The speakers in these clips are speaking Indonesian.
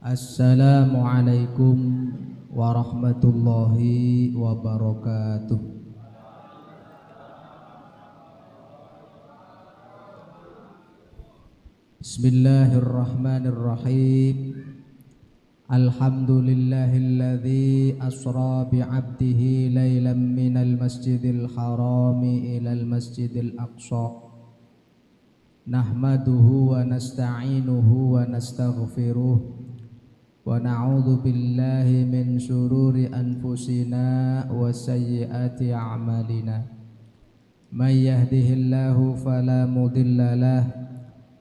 Assalamualaikum warahmatullahi wabarakatuh. Bismillahirrahmanirrahim. Alhamdulillahilladzi asra bi'abdihi laylan minal masjidil harami ilal masjidil aqsa. Nahmaduhu wa nasta'inuhu wa nastaghfiruh. Wa na'udzu billahi min syururi anfusina wa sayyiati a'malina. May yahdihillahu fala mudhillalah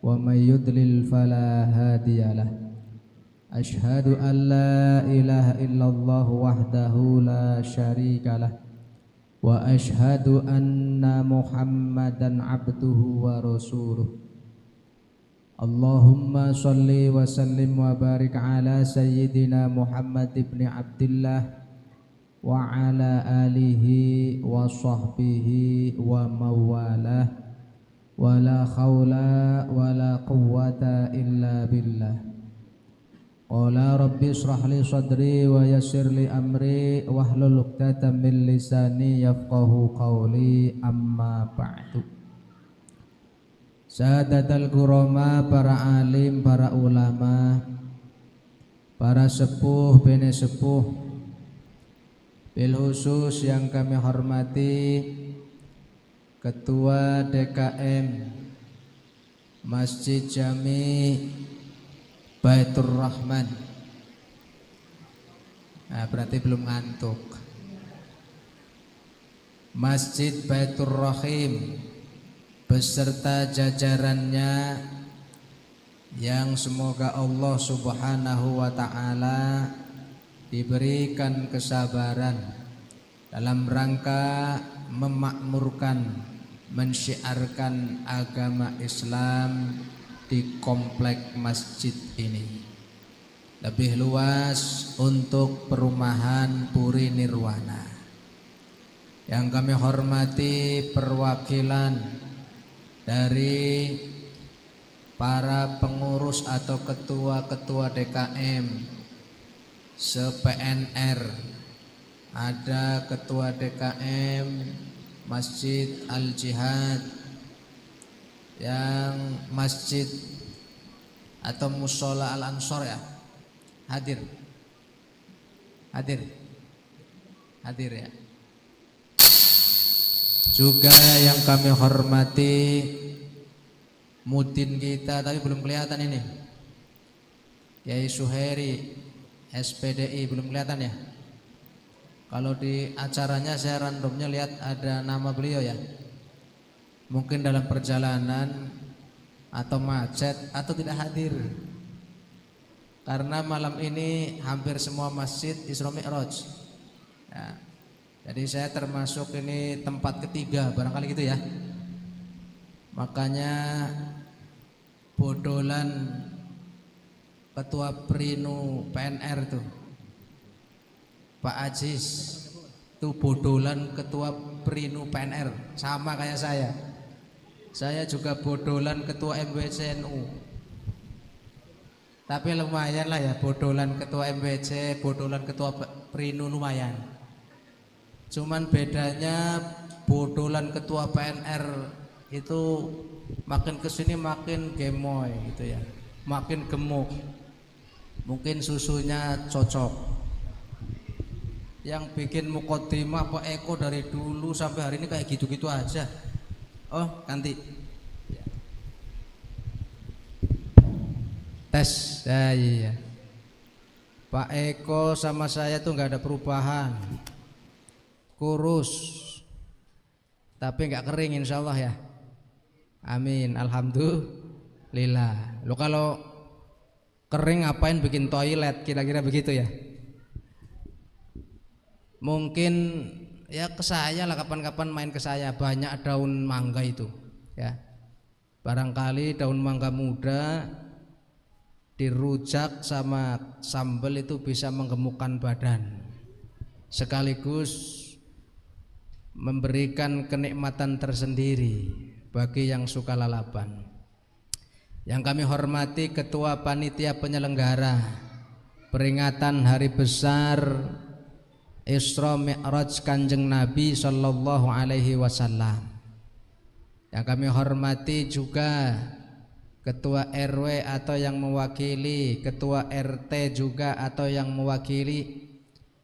wa may yudlil fala hadiyalah. Ashhadu an la ilaha illallah wahdahu la syarikalah wa ashhadu anna Muhammadan abduhu wa rasuluh. Allahumma salli wa sallim wa barik ala sayyidina Muhammad ibn Abdillah wa ala alihi wa sahbihi wa mawalah wa la khawla wa la quwwata illa billah. Qala rabbi israh li sadri wa yassir li amri wahlul 'uqdatam min lisani yafqahu qawli, amma ba'du. Sadatul kurama, para alim, para ulama, para sepuh, bene sepuh, bil khusus yang kami hormati Ketua DKM Masjid Jami Baitur Rahman. Nah, berarti belum ngantuk. Masjid Baitur Rahim beserta jajarannya yang semoga Allah Subhanahu wa ta'ala diberikan kesabaran dalam rangka memakmurkan, mensyiarkan agama Islam di komplek masjid ini. Lebih luas untuk perumahan Puri Nirwana. Yang kami hormati perwakilan dari para pengurus atau ketua-ketua DKM se-PNR. Ada ketua DKM Masjid Al-Jihad, yang masjid atau Musola Al-Ansor ya, hadir ya. Juga yang kami hormati Mudin kita, tapi belum kelihatan ini, Yai Suheri SPDI, belum kelihatan ya. Kalau di acaranya saya randomnya lihat ada nama beliau ya. Mungkin dalam perjalanan atau macet atau tidak hadir. Karena malam ini hampir semua masjid Isra Mi'raj ya. Jadi saya termasuk ini tempat ketiga barangkali gitu ya. Makanya bodolan Ketua Prinu PNR tuh Pak Aziz tuh bodolan Ketua Prinu PNR, sama kayak saya. Saya juga bodolan Ketua MWC NU. Tapi lumayan lah ya, bodolan Ketua MWC, bodolan Ketua Prinu lumayan. Cuman bedanya bodolan Ketua PNR itu makin kesini makin gemoy gitu ya, makin gemuk. Mungkin susunya cocok. Yang bikin mukodimah Pak Eko dari dulu sampai hari ini kayak gitu-gitu aja. Oh, ganti. Tes. Ya, iya. Pak Eko sama saya tuh nggak ada perubahan. Kurus. Tapi nggak kering insya Allah ya. Amin. Alhamdulillah. Lo kalau kering ngapain bikin toilet, kira-kira begitu ya. Mungkin ya ke saya lah, kapan-kapan main ke saya, banyak daun mangga itu ya. Barangkali daun mangga muda dirujak sama sambal itu bisa menggemukkan badan, sekaligus memberikan kenikmatan tersendiri bagi yang suka lalapan. Yang kami hormati Ketua Panitia Penyelenggara peringatan hari besar Isra Mi'raj Kanjeng Nabi Sallallahu Alaihi Wasallam. Yang kami hormati juga Ketua RW atau yang mewakili, Ketua RT juga atau yang mewakili,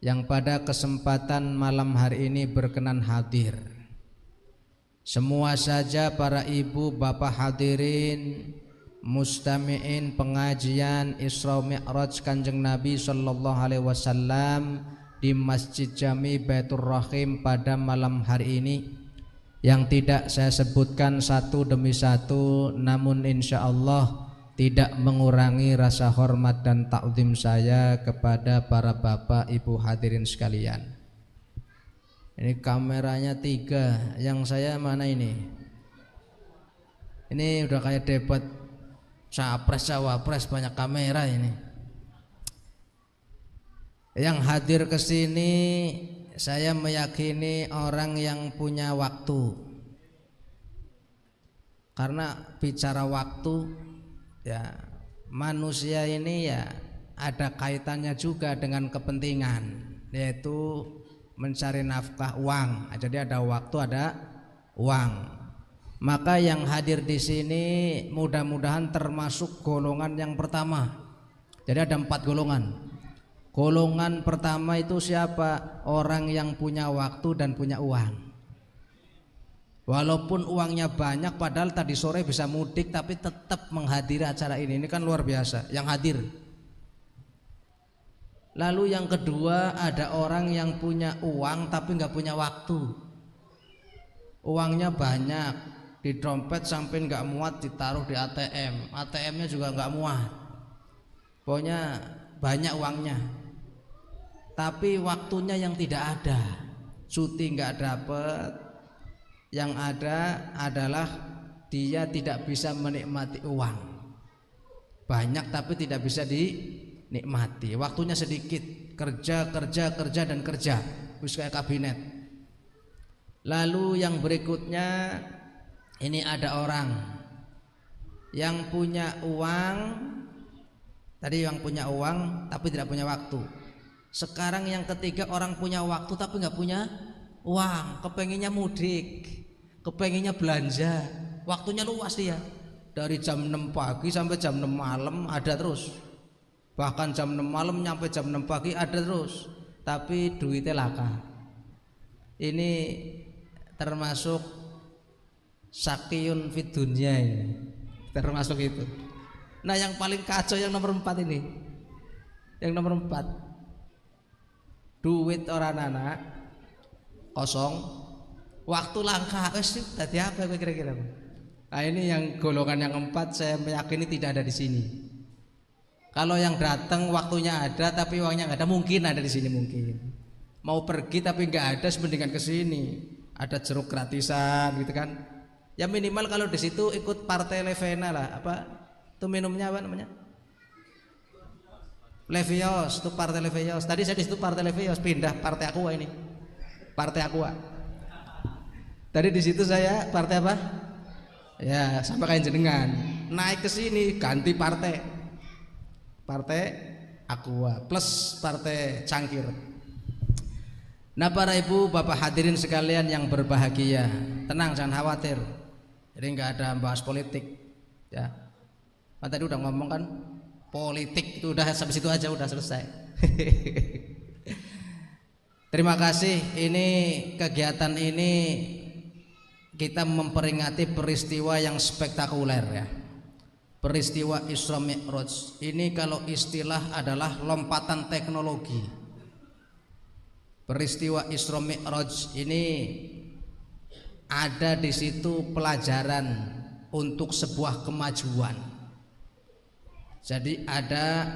yang pada kesempatan malam hari ini berkenan hadir. Semua saja para ibu bapak hadirin mustami'in pengajian Isra Mi'raj Kanjeng Nabi Sallallahu Alaihi Wasallam di Masjid Jami Baitur Rahim pada malam hari ini, yang tidak saya sebutkan satu demi satu, namun insya Allah tidak mengurangi rasa hormat dan takzim saya kepada para bapak ibu hadirin sekalian. Ini kameranya 3, yang saya mana ini? Ini udah kayak debat capres cawapres, banyak kamera ini. Yang hadir ke sini saya meyakini orang yang punya waktu. Karena bicara waktu, ya manusia ini ya ada kaitannya juga dengan kepentingan, yaitu mencari nafkah, uang. Jadi ada waktu, ada uang. Maka yang hadir di sini mudah-mudahan termasuk golongan yang pertama. Jadi ada 4 golongan. Golongan pertama itu siapa? Orang yang punya waktu dan punya uang. Walaupun uangnya banyak, padahal tadi sore bisa mudik, tapi tetap menghadiri acara ini. Ini kan luar biasa yang hadir. Lalu yang kedua, ada orang yang punya uang tapi nggak punya waktu. Uangnya banyak, di dompet sampai nggak muat, ditaruh di ATM. ATM-nya juga nggak muat. Pokoknya banyak uangnya, tapi waktunya yang tidak ada. Cuti nggak dapat, yang ada adalah dia tidak bisa menikmati uang. Banyak tapi tidak bisa dinikmati. Waktunya sedikit, kerja dan kerja, terus kayak kabinet. Lalu yang berikutnya, ini ada orang yang punya uang. Tadi yang punya uang tapi tidak punya waktu. Sekarang yang ketiga, orang punya waktu tapi nggak punya uang, kepenginnya mudik, kepenginnya belanja, waktunya luas dia, dari jam 6 pagi sampai jam 6 malam ada terus, bahkan jam 6 malam nyampe jam 6 pagi ada terus, tapi duitnya laka. Ini termasuk sakyun fid dunya, ini termasuk itu. Nah yang paling kacau yang nomor 4 ini, yang nomor 4, duit orang anak kosong, waktu langka. Tadi apa kira-kira? Nah ini yang golongan yang 4, saya meyakini tidak ada di sini. Kalau yang datang waktunya ada tapi uangnya nggak ada, mungkin ada di sini, mungkin mau pergi tapi nggak ada, mendingan ke sini, ada jeruk gratisan gitu kan. Ya minimal kalau di situ ikut partai Levena lah, apa itu minumnya apa namanya? Levios, itu partai Levios. Tadi saya di situ partai Levios, pindah partai Aqua ini. Partai Aqua. Tadi di situ saya partai apa? Ya, sama kayak jenengan. Naik ke sini ganti partai. Partai Aqua plus partai Cangkir. Nah, para ibu bapak hadirin sekalian yang berbahagia, tenang, jangan khawatir. Jadi nggak ada bahas politik, ya. Kan tadi udah ngomong kan, politik itu udah sampai situ aja, udah selesai. Terima kasih. Ini kegiatan ini kita memperingati peristiwa yang spektakuler, ya. Peristiwa Isra Mi'raj ini kalau istilah adalah lompatan teknologi. Peristiwa Isra Mi'raj ini ada di situ pelajaran untuk sebuah kemajuan. Jadi ada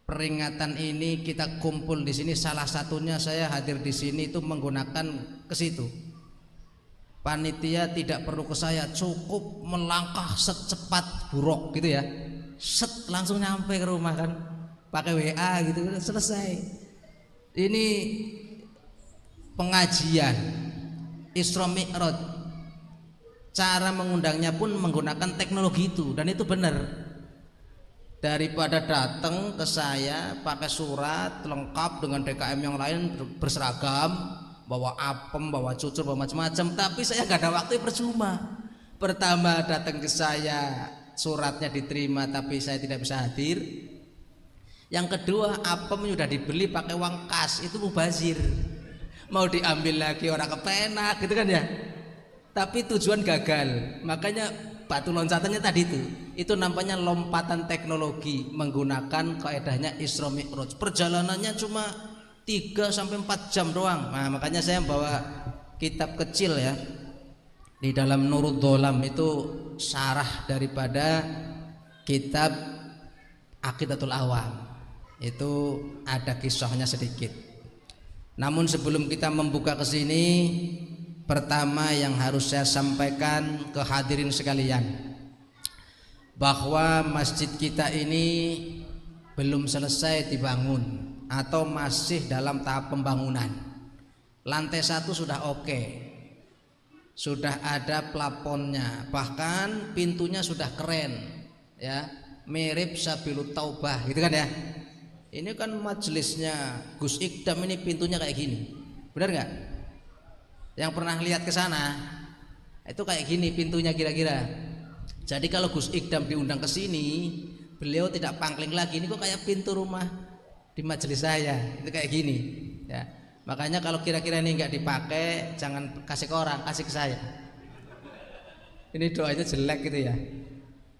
peringatan ini, kita kumpul di sini. Salah satunya saya hadir di sini itu menggunakan ke situ. Panitia tidak perlu ke saya, cukup melangkah secepat buruk gitu ya, set langsung nyampe ke rumah kan, pakai WA gitu, selesai. Ini pengajian Isra Mi'raj, cara mengundangnya pun menggunakan teknologi itu, dan itu benar. daripada datang ke saya pakai surat lengkap dengan DKM yang lain berseragam, bawa apem, bawa cucur, bawa macam-macam, tapi saya nggak ada waktu, percuma. Pertama datang ke saya suratnya diterima tapi saya tidak bisa hadir. Yang kedua apem sudah dibeli pakai uang kas, itu mubazir, mau diambil lagi orang kepenak gitu kan ya, tapi tujuan gagal. Makanya batu loncatannya tadi itu namanya lompatan teknologi menggunakan kaedahnya Isra Mi'raj. Perjalanannya cuma 3-4 jam doang. Nah, makanya saya bawa kitab kecil ya, di dalam Nurul Dholam itu syarah daripada kitab Aqidatul Awam, itu ada kisahnya sedikit. Namun sebelum kita membuka ke sini, pertama yang harus saya sampaikan ke hadirin sekalian, bahwa masjid kita ini belum selesai dibangun atau masih dalam tahap pembangunan. Lantai 1 sudah oke, sudah ada plafonnya, bahkan pintunya sudah keren ya, mirip Sabilut Taubah gitu kan ya. Ini kan majelisnya Gus Ikdam, ini pintunya kayak gini, benar nggak? Yang pernah lihat ke sana itu kayak gini pintunya kira-kira. Jadi kalau Gus Ikdam diundang ke sini, beliau tidak pangling lagi, ini kok kayak pintu rumah di majelis saya, itu kayak gini ya. Makanya kalau kira-kira ini nggak dipakai, jangan kasih ke orang, kasih ke saya. Ini doanya jelek gitu ya.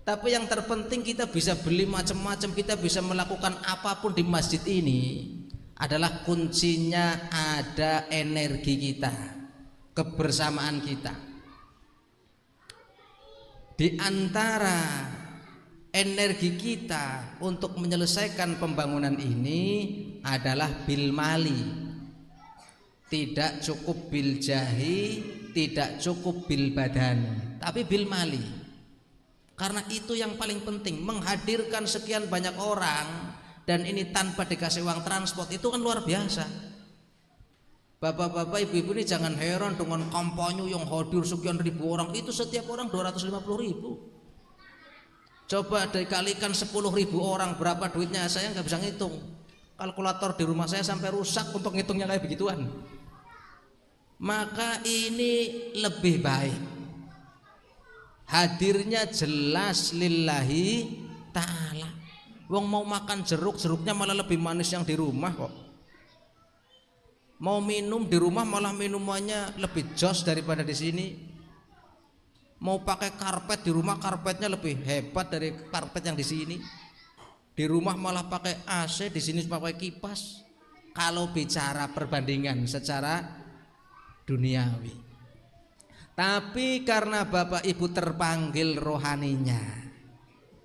Tapi yang terpenting kita bisa beli macam-macam, kita bisa melakukan apapun di masjid ini, adalah kuncinya ada energi kita, kebersamaan kita. Di antara energi kita untuk menyelesaikan pembangunan ini adalah bil mali. Tidak cukup bil jahi, tidak cukup bil badan, tapi bil mali. Karena itu yang paling penting, menghadirkan sekian banyak orang, dan ini tanpa dikasih uang transport, itu kan luar biasa. Bapak-bapak, ibu-ibu ini jangan heran dengan kampanye yang hadir sekian ribu orang, itu setiap orang 250.000. Coba dikalikan 10.000 orang, berapa duitnya? Saya nggak bisa ngitung. Kalkulator di rumah saya sampai rusak untuk ngitungnya kayak begituan. Maka ini lebih baik hadirnya jelas lillahi ta'ala. Wong mau makan jeruk, jeruknya malah lebih manis yang di rumah kok. Mau minum di rumah malah minumannya lebih jos daripada di sini. Mau pakai karpet di rumah, karpetnya lebih hebat dari karpet yang di sini. Di rumah malah pakai AC, di sini pakai kipas. Kalau bicara perbandingan secara duniawi. Tapi karena Bapak Ibu terpanggil rohaninya,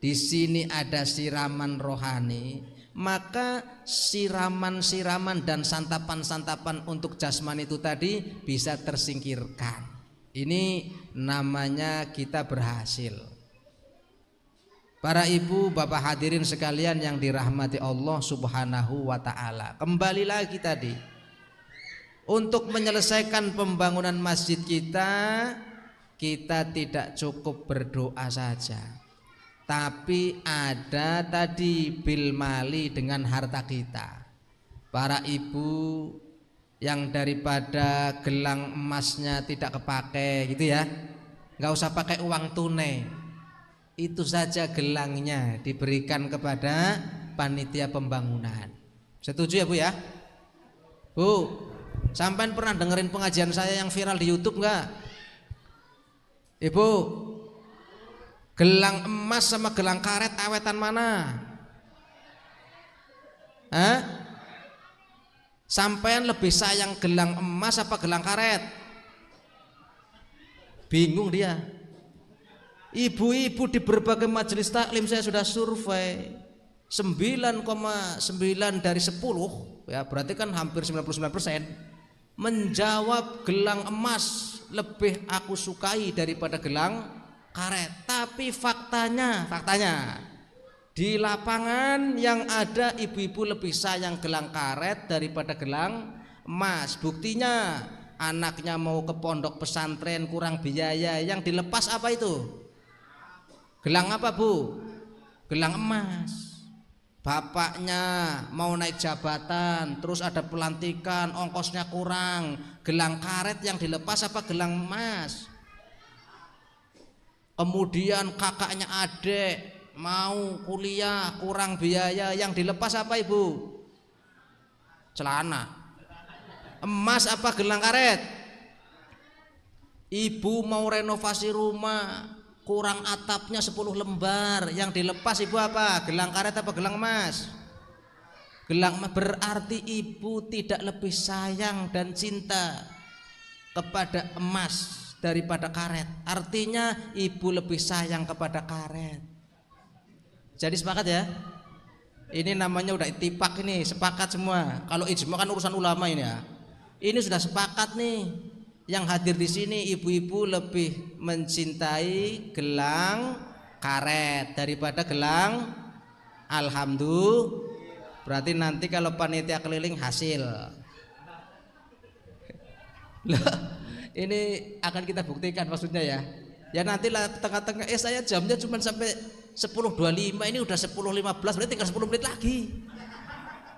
di sini ada siraman rohani, maka siraman-siraman dan santapan-santapan untuk jasmani itu tadi bisa tersingkirkan. Ini namanya kita berhasil. Para ibu, bapak hadirin sekalian yang dirahmati Allah Subhanahu wa ta'ala, kembali lagi tadi, untuk menyelesaikan pembangunan masjid kita tidak cukup berdoa saja, tapi ada tadi bil mali, dengan harta kita. Para ibu yang daripada gelang emasnya tidak kepake gitu ya, nggak usah pakai uang tunai, itu saja gelangnya diberikan kepada panitia pembangunan. Setuju ya Bu ya? Bu, sampai pernah dengerin pengajian saya yang viral di YouTube enggak? Ibu, gelang emas sama gelang karet awetan mana? Hah? Sampean lebih sayang gelang emas apa gelang karet? Bingung dia. Ibu-ibu di berbagai majelis taklim saya sudah survei, 9,9 dari 10 ya, berarti kan hampir 99% menjawab gelang emas lebih aku sukai daripada gelang karet. Tapi faktanya di lapangan yang ada ibu-ibu lebih sayang gelang karet daripada gelang emas. Buktinya anaknya mau ke pondok pesantren kurang biaya, yang dilepas apa itu? Gelang apa Bu? Gelang emas. bapaknya mau naik jabatan, terus ada pelantikan, ongkosnya kurang, gelang karet yang dilepas apa gelang emas. Kemudian kakaknya adik mau kuliah, kurang biaya, yang dilepas apa ibu? Celana. Emas apa gelang karet? Ibu mau renovasi rumah, kurang atapnya 10 lembar, yang dilepas ibu apa? Gelang karet apa gelang emas? Gelang emas. Berarti ibu tidak lebih sayang dan cinta kepada emas daripada karet. Artinya ibu lebih sayang kepada karet. Jadi sepakat ya? Ini namanya udah ittifaq, ini sepakat semua. Kalau ijma kan urusan ulama ini ya. Ini sudah sepakat nih. Yang hadir di sini ibu-ibu lebih mencintai gelang karet daripada gelang. Alhamdulillah. Berarti nanti kalau panitia keliling hasil. Ini akan kita buktikan maksudnya ya. Ya nantilah tengah-tengah saya jamnya cuma sampai 10.25, ini udah 10.15, berarti tinggal 10 menit lagi.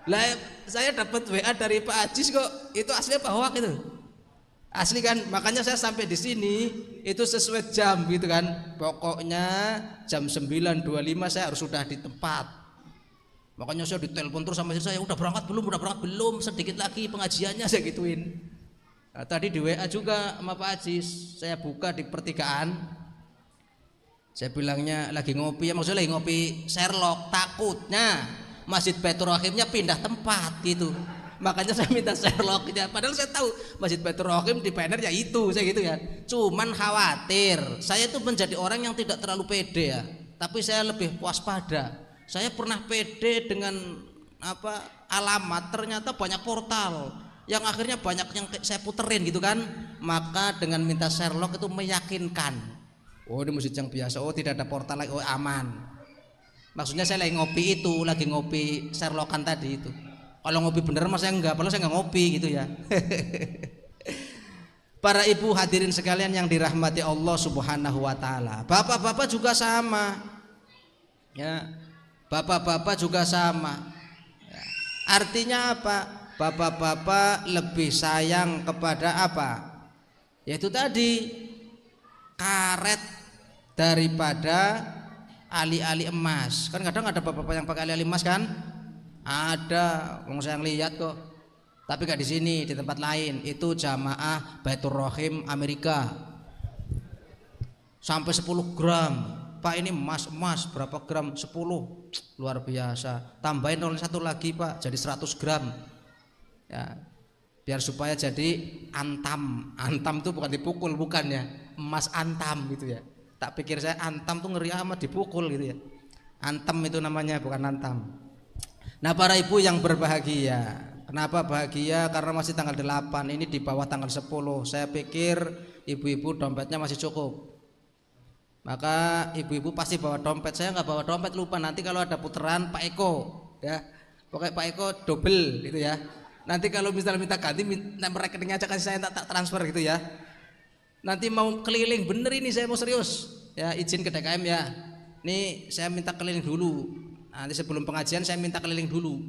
Lah saya dapat WA dari Pak Ajis kok, itu aslinya Pak Hoak itu. Asli kan, makanya saya sampai di sini itu sesuai jam gitu kan. Pokoknya jam 9.25 saya harus sudah di tempat. Makanya saya ditelepon terus sama istri saya, udah berangkat belum, sedikit lagi pengajiannya, saya gituin. Nah, tadi di WA juga sama Pak Ajis, saya buka di pertigaan. Saya bilangnya lagi ngopi, ya maksudnya lagi ngopi Sherlock, takutnya Masjid Baitur Rahimnya pindah tempat gitu. Makanya saya minta Sherlock ya. Padahal saya tahu Masjid Baitur Rahim di PNR ya itu, saya gitu ya. Cuman khawatir, saya itu menjadi orang yang tidak terlalu pede ya. Tapi saya lebih waspada. Saya pernah pede dengan alamat, ternyata banyak portal yang akhirnya banyak yang saya puterin gitu kan. Maka dengan minta Sherlock itu meyakinkan. Oh ini masjid yang biasa, oh tidak ada portal lagi, oh aman. Maksudnya saya lagi ngopi Sherlockan tadi itu. Kalau ngopi bener mas saya enggak, padahal saya enggak ngopi gitu ya. Para ibu hadirin sekalian yang dirahmati Allah Subhanahu wa taala. Bapak-bapak juga sama. Ya. Bapak-bapak juga sama. Ya. Artinya apa? Bapak-bapak lebih sayang kepada apa? Yaitu tadi karet daripada ali-ali emas. Kan kadang ada bapak-bapak yang pakai ali-ali emas kan? Ada, saya lihat kok. Tapi gak di sini, di tempat lain. Itu jamaah Baitur Rahim Amerika. Sampai 10 gram. Pak ini emas berapa gram? 10. Luar biasa. Tambahin 01 lagi Pak, jadi 100 gram. Ya. Biar supaya jadi antam. Antam itu bukan dipukul, bukan ya. Emas antam gitu ya. Tak pikir saya antam tuh ngeri amat dipukul gitu ya. Antam itu namanya, bukan antam. Nah para ibu yang berbahagia, kenapa bahagia? Karena masih tanggal 8, ini di bawah tanggal 10. Saya pikir ibu-ibu dompetnya masih cukup. Maka ibu-ibu pasti bawa dompet. Saya nggak bawa dompet, lupa. Nanti kalau ada putaran Pak Eko ya, pokoknya Pak Eko double gitu ya. Nanti kalau misalnya minta ganti, nomor rekeningnya aja kasih saya, tak transfer gitu ya. Nanti mau keliling, bener ini saya mau serius ya, izin ke DKM ya. Nih saya minta keliling dulu. Nanti sebelum pengajian saya minta keliling dulu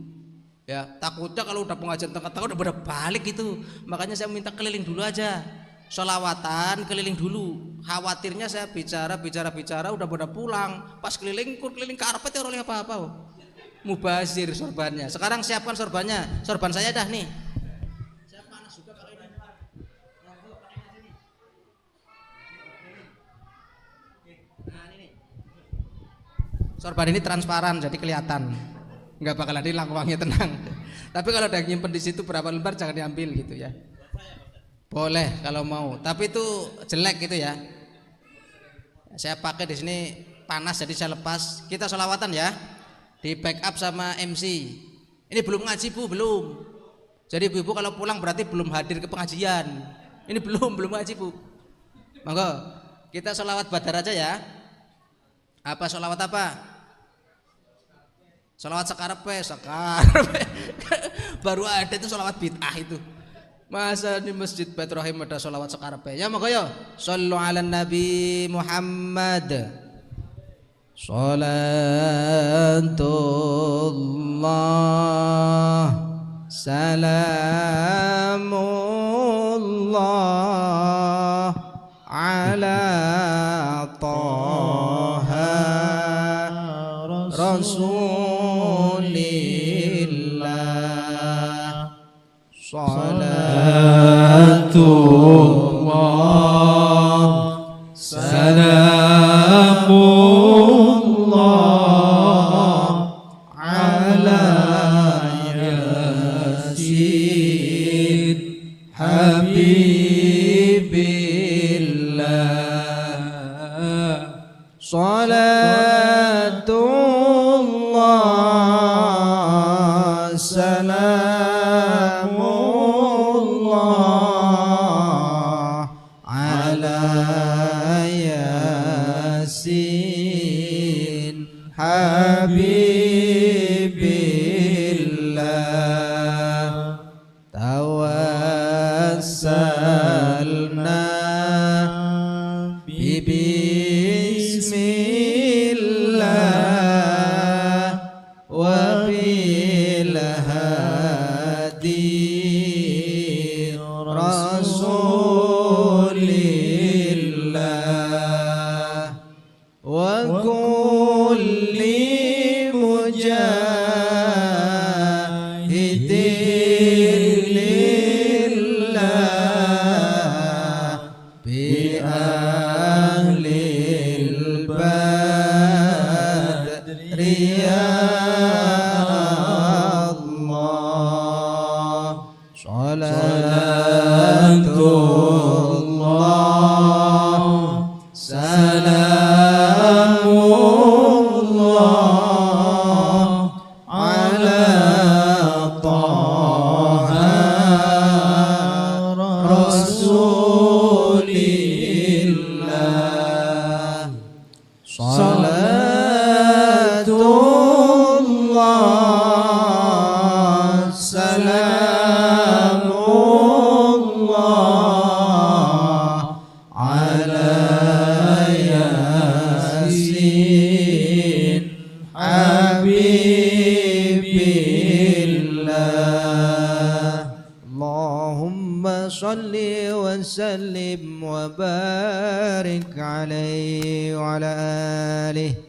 ya, takutnya kalau udah pengajian tengah-tengah udah pada balik gitu. Makanya saya minta keliling dulu aja, sholawatan keliling dulu. Khawatirnya saya bicara udah pada pulang, pas keliling karpet ya oleh apa-apa. Mubazir sorbannya. Sekarang siapkan sorbannya, sorban saya dah nih. Saya panas juga kalau ini. Nah ini. Sorban ini transparan jadi kelihatan, nggak bakalan hilang uangnya, tenang. Tapi kalau ada nyimpen di situ berapa lembar jangan diambil gitu ya. Boleh kalau mau, tapi itu jelek gitu ya. Saya pakai di sini panas jadi saya lepas. Kita sholawatan ya, di backup sama MC. Ini belum ngaji Bu, belum. Jadi ibu-ibu kalau pulang berarti belum hadir ke pengajian. Ini belum ngaji Bu. Monggo kita sholawat badar aja ya. Apa sholawat apa? Sholawat sekarepe. Baru ada itu sholawat bid'ah itu. Masa di Masjid Baitur Rahim ada sholawat sekarepe? Ya monggo yo. Shallu ala Nabi Muhammad. Salatullah salamullah ala Taha Rasulillah. Salatullah salamullah ala Yasin Habibillah. Salatullah salamullah ala Yasin Habibillah. Tawassalna bismillah wa bil hadi Rasulillah wa kulli mujahidin lillah bi ahlil badri ya Allah. Salatullah salamullah ala Taha Rasulillah. Salatullah salamullah ala Yasin Habibillah. Allahumma salli wa sallim wa barik alaihi wa ala alihi.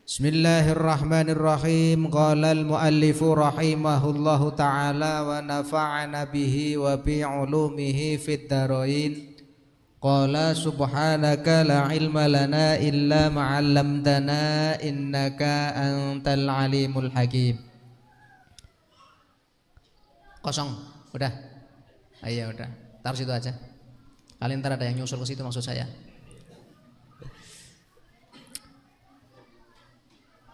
Bismillahirrahmanirrahim. Qala al-muallifu rahimahullahu ta'ala wa nafa'ana bihi wa bi ulumihi fid dharain. Qala subhanaka la ilma lana illa ma 'allamtana innaka antal alimul hakim. Kosong, udah. Ayo udah. Taruh situ aja. Kalian ntar ada yang nyusul ke situ maksud saya.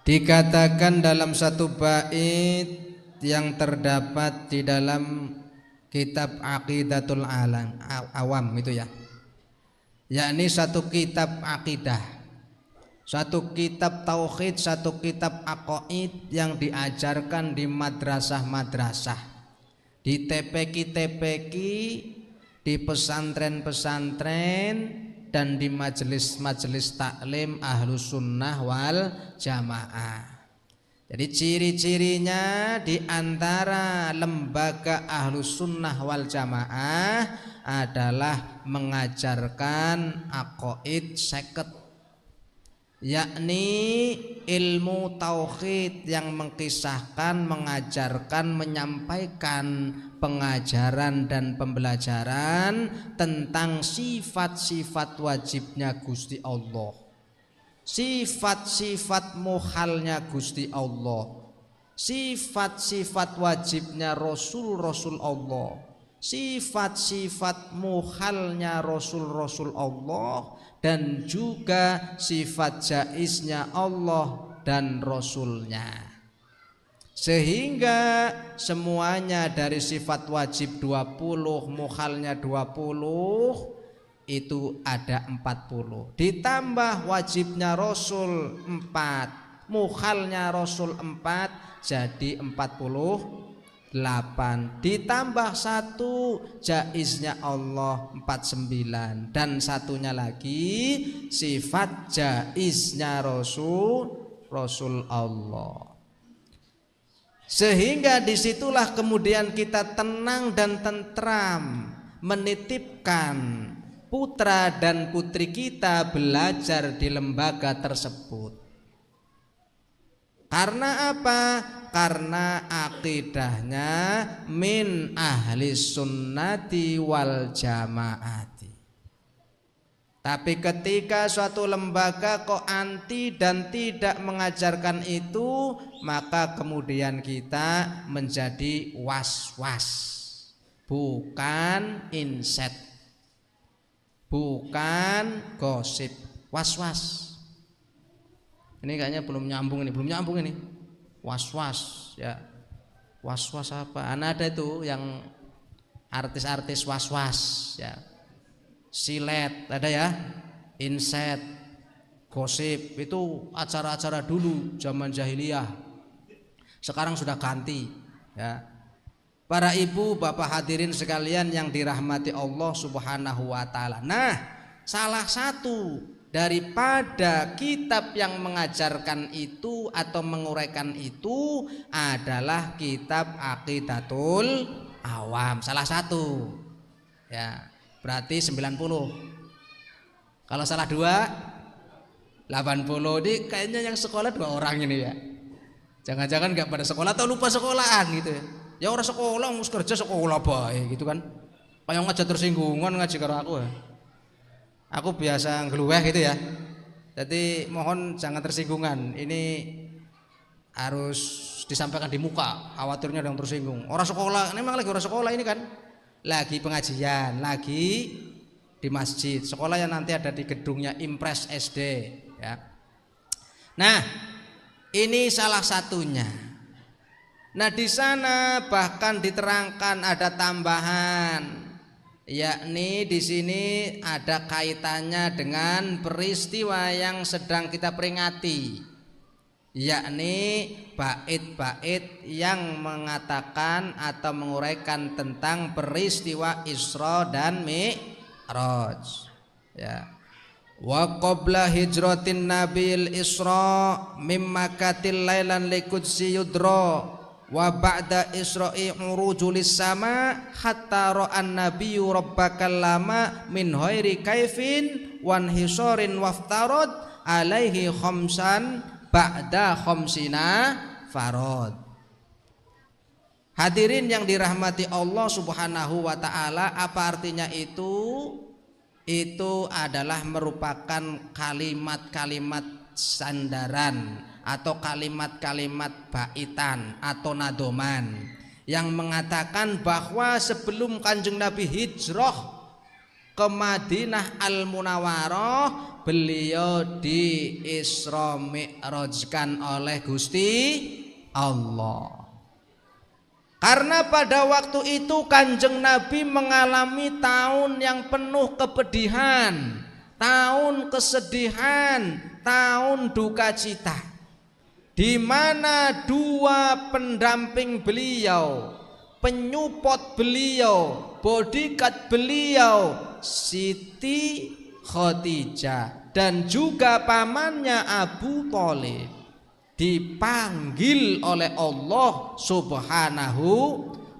Dikatakan dalam satu bait yang terdapat di dalam kitab Aqidatul Awam itu ya, yakni satu kitab akidah, satu kitab tauhid, satu kitab aqaid yang diajarkan di madrasah-madrasah, di TPQ-TPQ, di pesantren-pesantren, dan di majelis-majelis taklim Ahlus Sunnah wal Jamaah. Jadi ciri-cirinya di antara lembaga Ahlus Sunnah wal Jamaah adalah mengajarkan aqaid seket, yakni ilmu tauhid yang mengkisahkan, mengajarkan, menyampaikan pengajaran dan pembelajaran tentang sifat-sifat wajibnya Gusti Allah, sifat-sifat muhalnya Gusti Allah, sifat-sifat wajibnya Rasul-Rasul Allah, sifat-sifat muhalnya Rasul-Rasul Allah, dan juga sifat jaiznya Allah dan Rasulnya. Sehingga semuanya dari sifat wajib 20, muhalnya 20, itu ada 40. Ditambah wajibnya Rasul 4, muhalnya Rasul 4, jadi 43. 8 ditambah 1 jaiznya Allah 49 dan satunya lagi sifat jaiznya Rasul Allah. Sehingga disitulah kemudian kita tenang dan tentram menitipkan putra dan putri kita belajar di lembaga tersebut. Karena apa? Karena akidahnya min ahli sunnati wal jamaati. Tapi ketika suatu lembaga kok anti dan tidak mengajarkan itu, maka kemudian kita menjadi was-was, bukan inset, bukan gosip, was-was. Ini kayaknya belum nyambung ini, was-was ya. Was-was apa? Ada itu yang artis-artis was-was ya. Silet ada ya, inset, gosip itu acara-acara dulu zaman jahiliyah. Sekarang sudah ganti ya. Para ibu bapak hadirin sekalian yang dirahmati Allah Subhanahu wa taala. Nah, salah satu daripada kitab yang mengajarkan itu atau menguraikan itu adalah kitab Aqidatul Awam, salah satu ya. Berarti 90. Kalau salah 2 80. Ini kayaknya yang sekolah 2 orang ini ya. Jangan-jangan gak pada sekolah atau lupa sekolahan gitu ya. Ya orang sekolah harus kerja sekolah baik gitu kan. Kayak ngajak tersinggungan ngaji karo aku ya. Aku biasa ngeluweh gitu ya. Jadi mohon jangan tersinggungan. Ini harus disampaikan di muka. Khawatirnya ada yang tersinggung. Orang sekolah, ini memang lagi orang sekolah ini kan. Lagi pengajian, lagi di masjid. Sekolah yang nanti ada di gedungnya Impres SD ya. Nah, ini salah satunya. Nah, di sana bahkan diterangkan ada tambahan, yakni di sini ada kaitannya dengan peristiwa yang sedang kita peringati, yakni bait-bait yang mengatakan atau menguraikan tentang peristiwa Isra dan Mi'raj ya. Wa qabla hijratin nabil Isra mimma katil lailan likudsi yudra wa ba'da isra'i urujulis sama hatta ra'an nabiyyu rabbakal lama min ghairi kaifin wan hisarin waftarad alaihi khamsan ba'da khamsina farad. Hadirin yang dirahmati Allah Subhanahu wa taala, apa artinya itu? Itu adalah merupakan kalimat-kalimat sandaran atau kalimat-kalimat baitan atau nadoman yang mengatakan bahwa sebelum Kanjeng Nabi hijrah ke Madinah Al-Munawwarah, beliau di Isra Mi'rajkan oleh Gusti Allah. Karena pada waktu itu Kanjeng Nabi mengalami tahun yang penuh kepedihan, tahun kesedihan, tahun duka cita, di mana 2 pendamping beliau, penyupport beliau, bodyguard beliau, Siti Khadijah dan juga pamannya Abu Thalib, dipanggil oleh Allah Subhanahu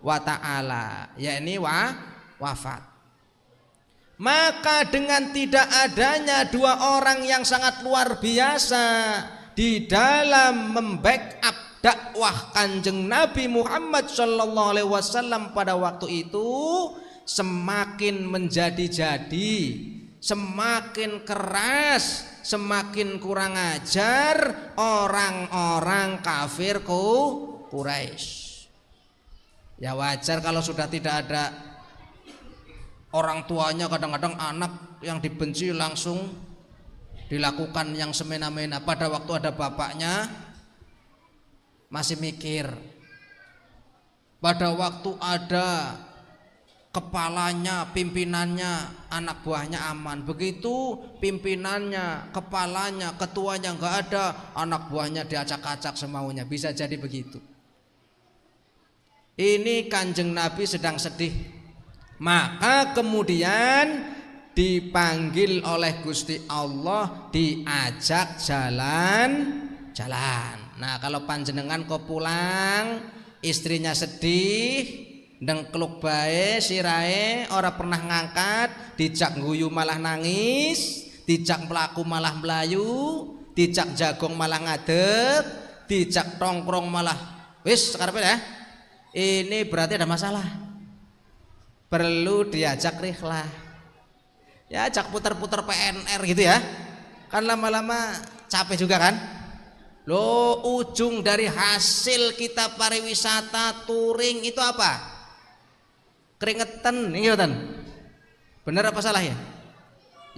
wa ta'ala, yakni wafat. Maka dengan tidak adanya 2 orang yang sangat luar biasa di dalam membackup dakwah Kanjeng Nabi Muhammad sallallahu alaihi wasallam pada waktu itu, semakin menjadi-jadi, semakin keras, semakin kurang ajar orang-orang kafir Quraisy. Ya wajar kalau sudah tidak ada orang tuanya, kadang-kadang anak yang dibenci langsung dilakukan yang semena-mena. Pada waktu ada bapaknya masih mikir, pada waktu ada kepalanya, pimpinannya, anak buahnya aman. Begitu pimpinannya, kepalanya, ketuanya nggak ada, anak buahnya diacak-acak semaunya. Bisa jadi begitu. ini Kanjeng Nabi sedang sedih. Maka kemudian dipanggil oleh Gusti Allah, diajak jalan-jalan. Nah, kalau panjenengan kok pulang, istrinya sedih, dengkluk bae sirahe ora pernah ngangkat, dijak guyu malah nangis, dijak pelaku malah melayu, dijak jagong malah ngadeg, dijak tongkrong malah wis karepe ya. Ini berarti ada masalah. Perlu diajak rihlah. Ya ajak putar-putar PNR gitu ya. Kan lama-lama capek juga kan. Loh, ujung dari hasil kita pariwisata touring itu apa? Keringetan, ingetan. Bener apa salah ya?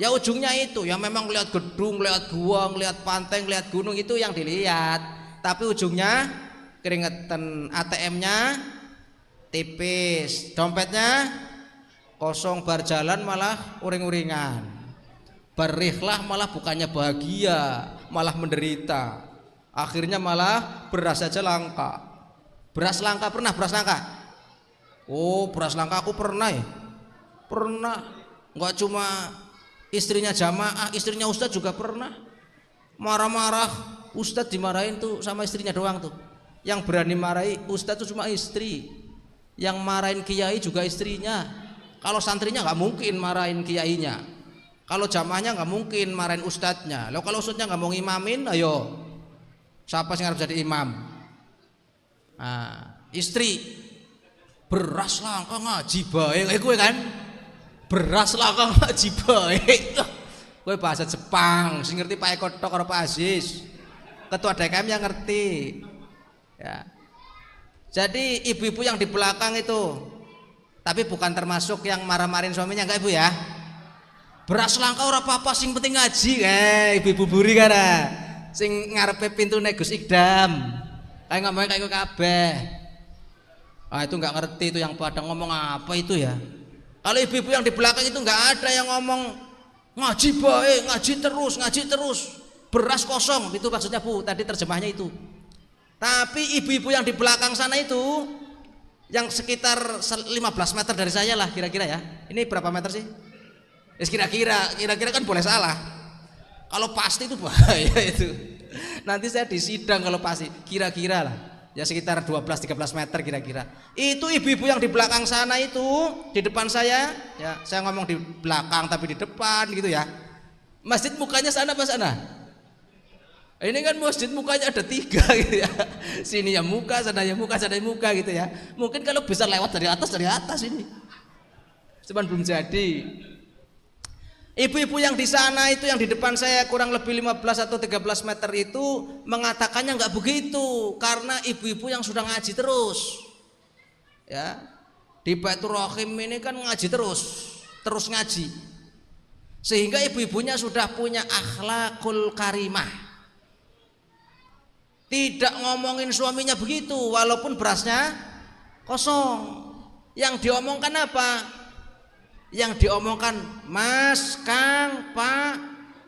Ya ujungnya itu, ya memang lihat gedung, lihat gua, lihat pantai, lihat gunung itu yang dilihat. Tapi ujungnya keringetan, ATM-nya tipis, dompetnya kosong, bar jalan malah uring-uringan, berihlah malah bukannya bahagia, malah menderita. Akhirnya malah beras aja langka. Beras langka, pernah beras langka? Oh, beras langka aku pernah ya. Pernah. Enggak cuma istrinya jamaah, istrinya ustadz juga pernah. Marah-marah, ustadz dimarahin tuh sama istrinya doang tuh. Yang berani marahi ustadz tuh cuma istri. Yang marahin kiai juga istrinya. Kalau santrinya nggak mungkin marahin kiainya. Kalau jamaahnya nggak mungkin marahin ustadznya. Lalu kalau ustadznya nggak mau ngimamin, ayo siapa sih yang harus jadi imam? Nah, istri beras langka ngaji baik, gue kan beras langka ngaji baik. Gue bahasa Jepang, sing ngerti Pak Eko tok karo Pak Aziz. Ketua DKM yang ngerti. Ya. Jadi ibu-ibu yang di belakang itu, tapi bukan termasuk yang marah-marahin suaminya, enggak ibu ya. Beras langka ora apa-apa, sing penting ngaji. Ibu-ibu buri kan, sing ngarepe pintune Gus Ikdam. Kayak ngomongnya kayak kabeh. Ah itu nggak ngerti itu yang pada ngomong apa itu ya. Kalau ibu-ibu yang di belakang itu nggak ada yang ngomong ngaji baik, ngaji terus, beras kosong, itu maksudnya Bu, tadi terjemahnya itu. Tapi ibu-ibu yang di belakang sana itu, yang sekitar 15 meter dari saya lah kira-kira ya. Ini berapa meter sih? Kira-kira kan boleh salah. Kalau pasti itu bahaya itu. Nanti saya disidang kalau pasti. Kira-kira lah. Ya sekitar 12-13 meter kira-kira. Itu ibu-ibu yang di belakang sana itu, di depan saya, ya saya ngomong di belakang tapi di depan gitu ya. Masjid mukanya sana apa sana? Ini kan masjid mukanya ada 3 gitu ya. Sini ya muka, sana ya muka, sana ya muka gitu ya. Mungkin kalau bisa lewat dari atas ini. Cuman belum jadi. Ibu-ibu yang di sana itu, yang di depan saya kurang lebih 15 atau 13 meter itu mengatakannya nggak begitu, karena ibu-ibu yang sudah ngaji terus. Ya. Di Baitur Rahim ini kan ngaji terus ngaji. Sehingga ibu-ibunya sudah punya akhlakul karimah. Tidak ngomongin suaminya begitu walaupun berasnya kosong. Yang diomongkan apa? Yang diomongkan Mas, Kang, Pak,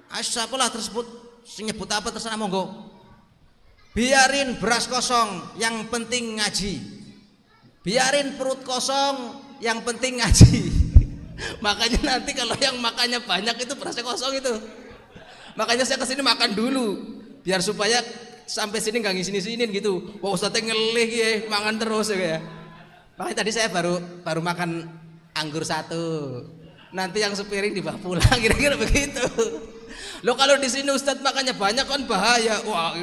asapalah tersebut, nyebut apa terserah monggo. Biarin beras kosong, yang penting ngaji. Biarin perut kosong, yang penting ngaji. Makanya nanti kalau yang makannya banyak itu berasnya kosong itu. Makanya saya kesini makan dulu, biar supaya sampai sini nggak ngisini-sinin gitu. Wah Ustadznya ngelih ya, makan terus ya. Makanya tadi saya baru makan anggur 1. Nanti yang sepiring dibawa pulang, kira-kira begitu. Lo kalau di sini Ustadz makannya banyak kan bahaya. Wah,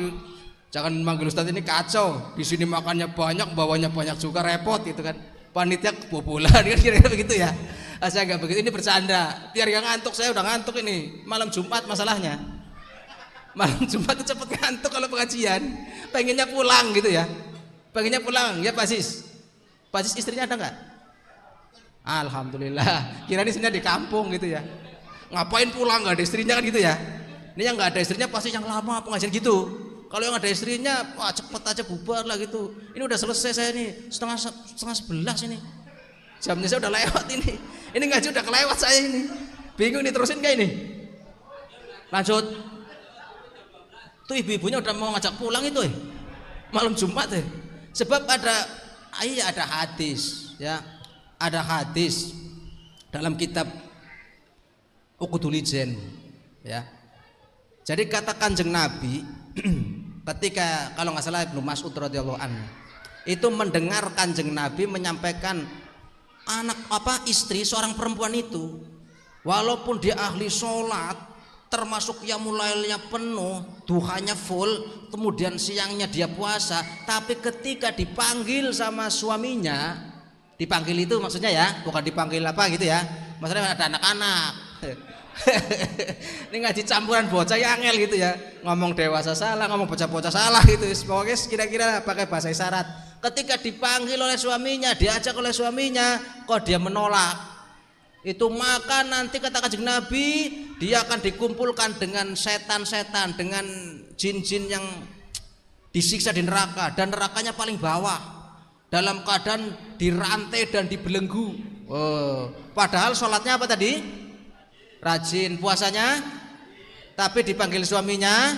jangan manggil Ustadz ini kacau. Di sini makannya banyak, bawanya banyak juga, repot gitu kan. Panitia kebobolan kan, kira-kira begitu ya. Saya nggak begitu, ini bercanda. Biar gak ngantuk, saya udah ngantuk ini. Malam Jumat masalahnya. Malam Jumat itu cepet ngantuk kalau pengajian. Pengennya pulang gitu ya. Pengennya pulang, ya Pak Sis. Pak Sis istrinya ada nggak? Alhamdulillah. Kira istrinya di kampung gitu ya. Ngapain pulang nggak ada istrinya kan gitu ya. Ini yang nggak ada istrinya pasti yang lama pengajian gitu. Kalau yang ada istrinya, wah cepet aja bubar lah gitu. Ini udah selesai saya nih, setengah 11 ini. Jamnya saya udah lewat ini. Ini ngaji udah kelewat saya ini. Bingung nih terusin kayak ini. Lanjut. Tuh ibu-ibunya udah mau ngajak pulang itu malam Jumat Sebab ada iya ada hadis ya, ada hadis dalam kitab Uqdul Ijen ya. Jadi kata Kanjeng Nabi ketika kalau nggak salah Ibnu Mas'ud radhiyallahu anhu itu mendengar Kanjeng Nabi menyampaikan istri seorang perempuan itu walaupun dia ahli sholat termasuk qiyamul lailnya penuh, duhanya full, kemudian siangnya dia puasa, tapi ketika dipanggil sama suaminya, dipanggil itu maksudnya ya, bukan dipanggil apa gitu ya, maksudnya ada anak-anak ini ngaji campuran bocah ya angel gitu ya, ngomong dewasa salah, ngomong bocah-bocah salah gitu, pokoknya kira-kira pakai bahasa isyarat. Ketika dipanggil oleh suaminya, diajak oleh suaminya, kok dia menolak, itu maka nanti kata Kanjeng Nabi dia akan dikumpulkan dengan setan-setan, dengan jin-jin yang disiksa di neraka, dan nerakanya paling bawah dalam keadaan dirantai dan dibelenggu. Padahal sholatnya apa tadi? Rajin, puasanya, tapi dipanggil suaminya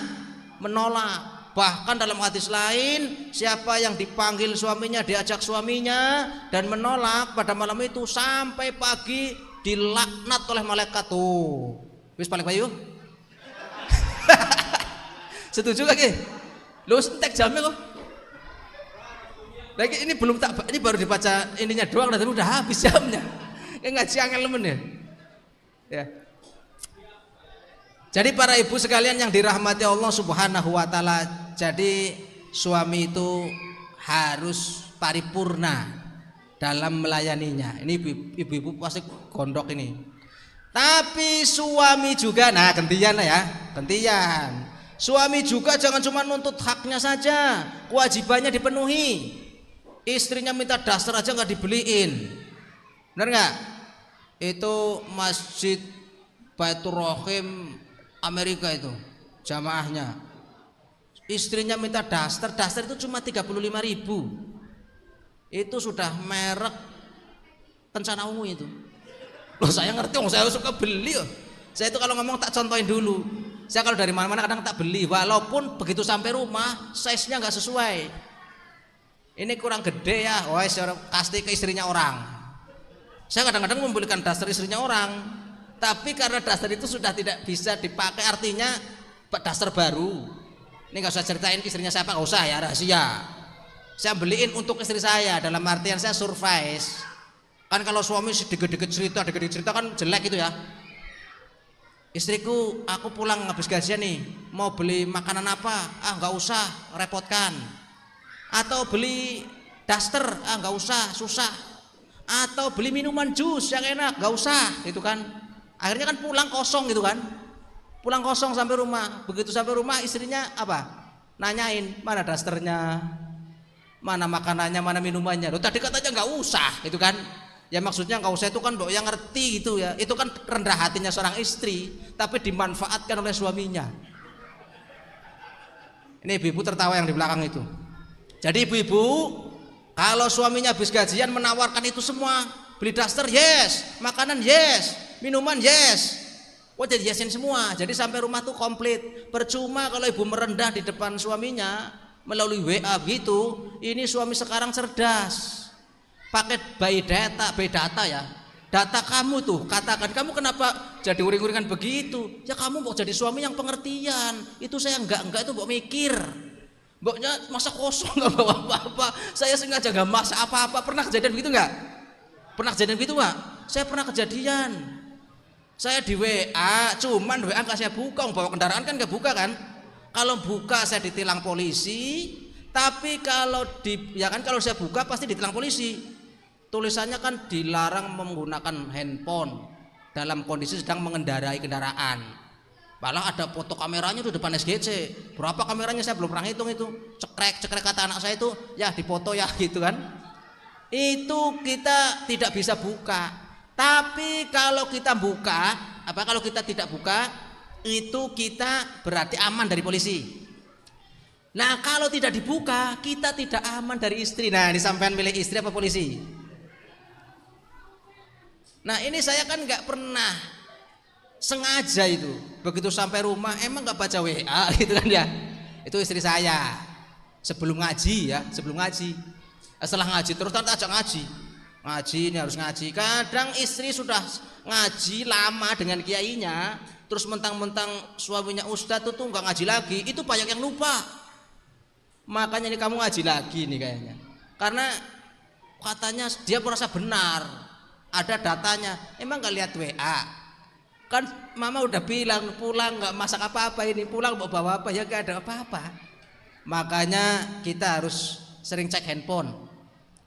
menolak. Bahkan dalam hadis lain, siapa yang dipanggil suaminya, diajak suaminya dan menolak pada malam itu sampai pagi dilaknat oleh malaikat. Tuh wis balik bayu setuju lagi lu entek jamnya kok lagi, ini belum tak, ini baru dibaca ininya doang dan udah habis jamnya. Ngaji angel lemen ya. Jadi para ibu sekalian yang dirahmati Allah Subhanahu wa taala, jadi suami itu harus paripurna dalam melayaninya. Ini ibu-ibu pasti gondok ini. Tapi suami juga, nah gantian ya, gantian. Suami juga jangan cuma nuntut haknya saja, kewajibannya dipenuhi. Istrinya minta daster aja nggak dibeliin, benar nggak? Itu Masjid Baitur Rahim Amerika itu jamaahnya, istrinya minta daster itu cuma 35.000. Itu sudah merek Kencana Ungu itu. Loh saya ngerti, saya suka beli. Saya itu kalau ngomong tak contohin dulu. Saya kalau dari mana-mana kadang tak beli, walaupun begitu sampai rumah size-nya nggak sesuai. Ini kurang gede ya, saya kasih ke istrinya orang. Saya kadang-kadang membelikan daster istrinya orang, tapi karena daster itu sudah tidak bisa dipakai, artinya daster baru. Ini nggak usah ceritain istrinya siapa, nggak usah ya, rahasia. Saya beliin untuk istri saya, dalam artian saya surprise. Kan kalau suami dikit-dikit cerita kan jelek itu ya. Istriku, aku pulang habis gajian nih, mau beli makanan apa? Nggak usah, repotkan. Atau beli daster, nggak usah, susah. Atau beli minuman jus yang enak, nggak usah, gitu kan. Akhirnya kan pulang kosong gitu kan, pulang kosong sampai rumah. Begitu sampai rumah istrinya apa? Nanyain mana dasternya, mana makanannya, mana minumannya. Loh tadi katanya nggak usah gitu kan. Ya maksudnya nggak usah itu kan dok yang ngerti gitu ya. Itu kan rendah hatinya seorang istri, tapi dimanfaatkan oleh suaminya. Ini ibu-ibu tertawa yang di belakang itu. Jadi ibu-ibu kalau suaminya habis gajian menawarkan itu semua, beli daster yes, makanan yes, minuman yes, jadi yesin semua. Jadi sampai rumah tuh komplit. Percuma kalau ibu merendah di depan suaminya melalui WA gitu. Ini suami sekarang cerdas, pakai by data ya. Data kamu tuh, katakan kamu kenapa jadi uring-uringan begitu? Ya kamu mau jadi suami yang pengertian. Itu saya enggak itu mau mikir. Mboknya masa kosong nggak bawa apa-apa. Saya sengaja nggak masak apa-apa. Pernah kejadian begitu nggak? Pernah kejadian begitu nggak? Saya pernah kejadian. Saya di WA, cuman WA nggak saya buka, bawa kendaraan kan nggak buka kan? Kalau buka saya ditilang polisi, tapi kalau kalau saya buka pasti ditilang polisi. Tulisannya kan dilarang menggunakan handphone dalam kondisi sedang mengendarai kendaraan. Malah ada foto kameranya tuh depan SGC. Berapa kameranya saya belum pernah hitung itu. Cekrek kata anak saya itu, ya dipoto ya gitu kan. Itu kita tidak bisa buka. Tapi kalau kita buka, kalau kita tidak buka, itu kita berarti aman dari polisi. Nah kalau tidak dibuka, kita tidak aman dari istri. Nah ini sampean milih istri apa polisi? Nah ini saya kan nggak pernah sengaja itu. Begitu sampai rumah emang nggak baca WA gitu kan ya. Itu istri saya sebelum ngaji ya, sebelum ngaji. Setelah ngaji terus tak ajak ngaji. Ngaji ini harus ngaji. Kadang istri sudah ngaji lama dengan kiainya, terus mentang-mentang suaminya ustadz itu nggak ngaji lagi, itu banyak yang lupa. Makanya ini kamu ngaji lagi nih kayaknya. Karena katanya dia merasa benar, ada datanya. Emang nggak lihat WA? Kan mama udah bilang pulang nggak masak apa-apa ini, pulang mau bawa apa ya nggak ada apa-apa. Makanya kita harus sering cek handphone.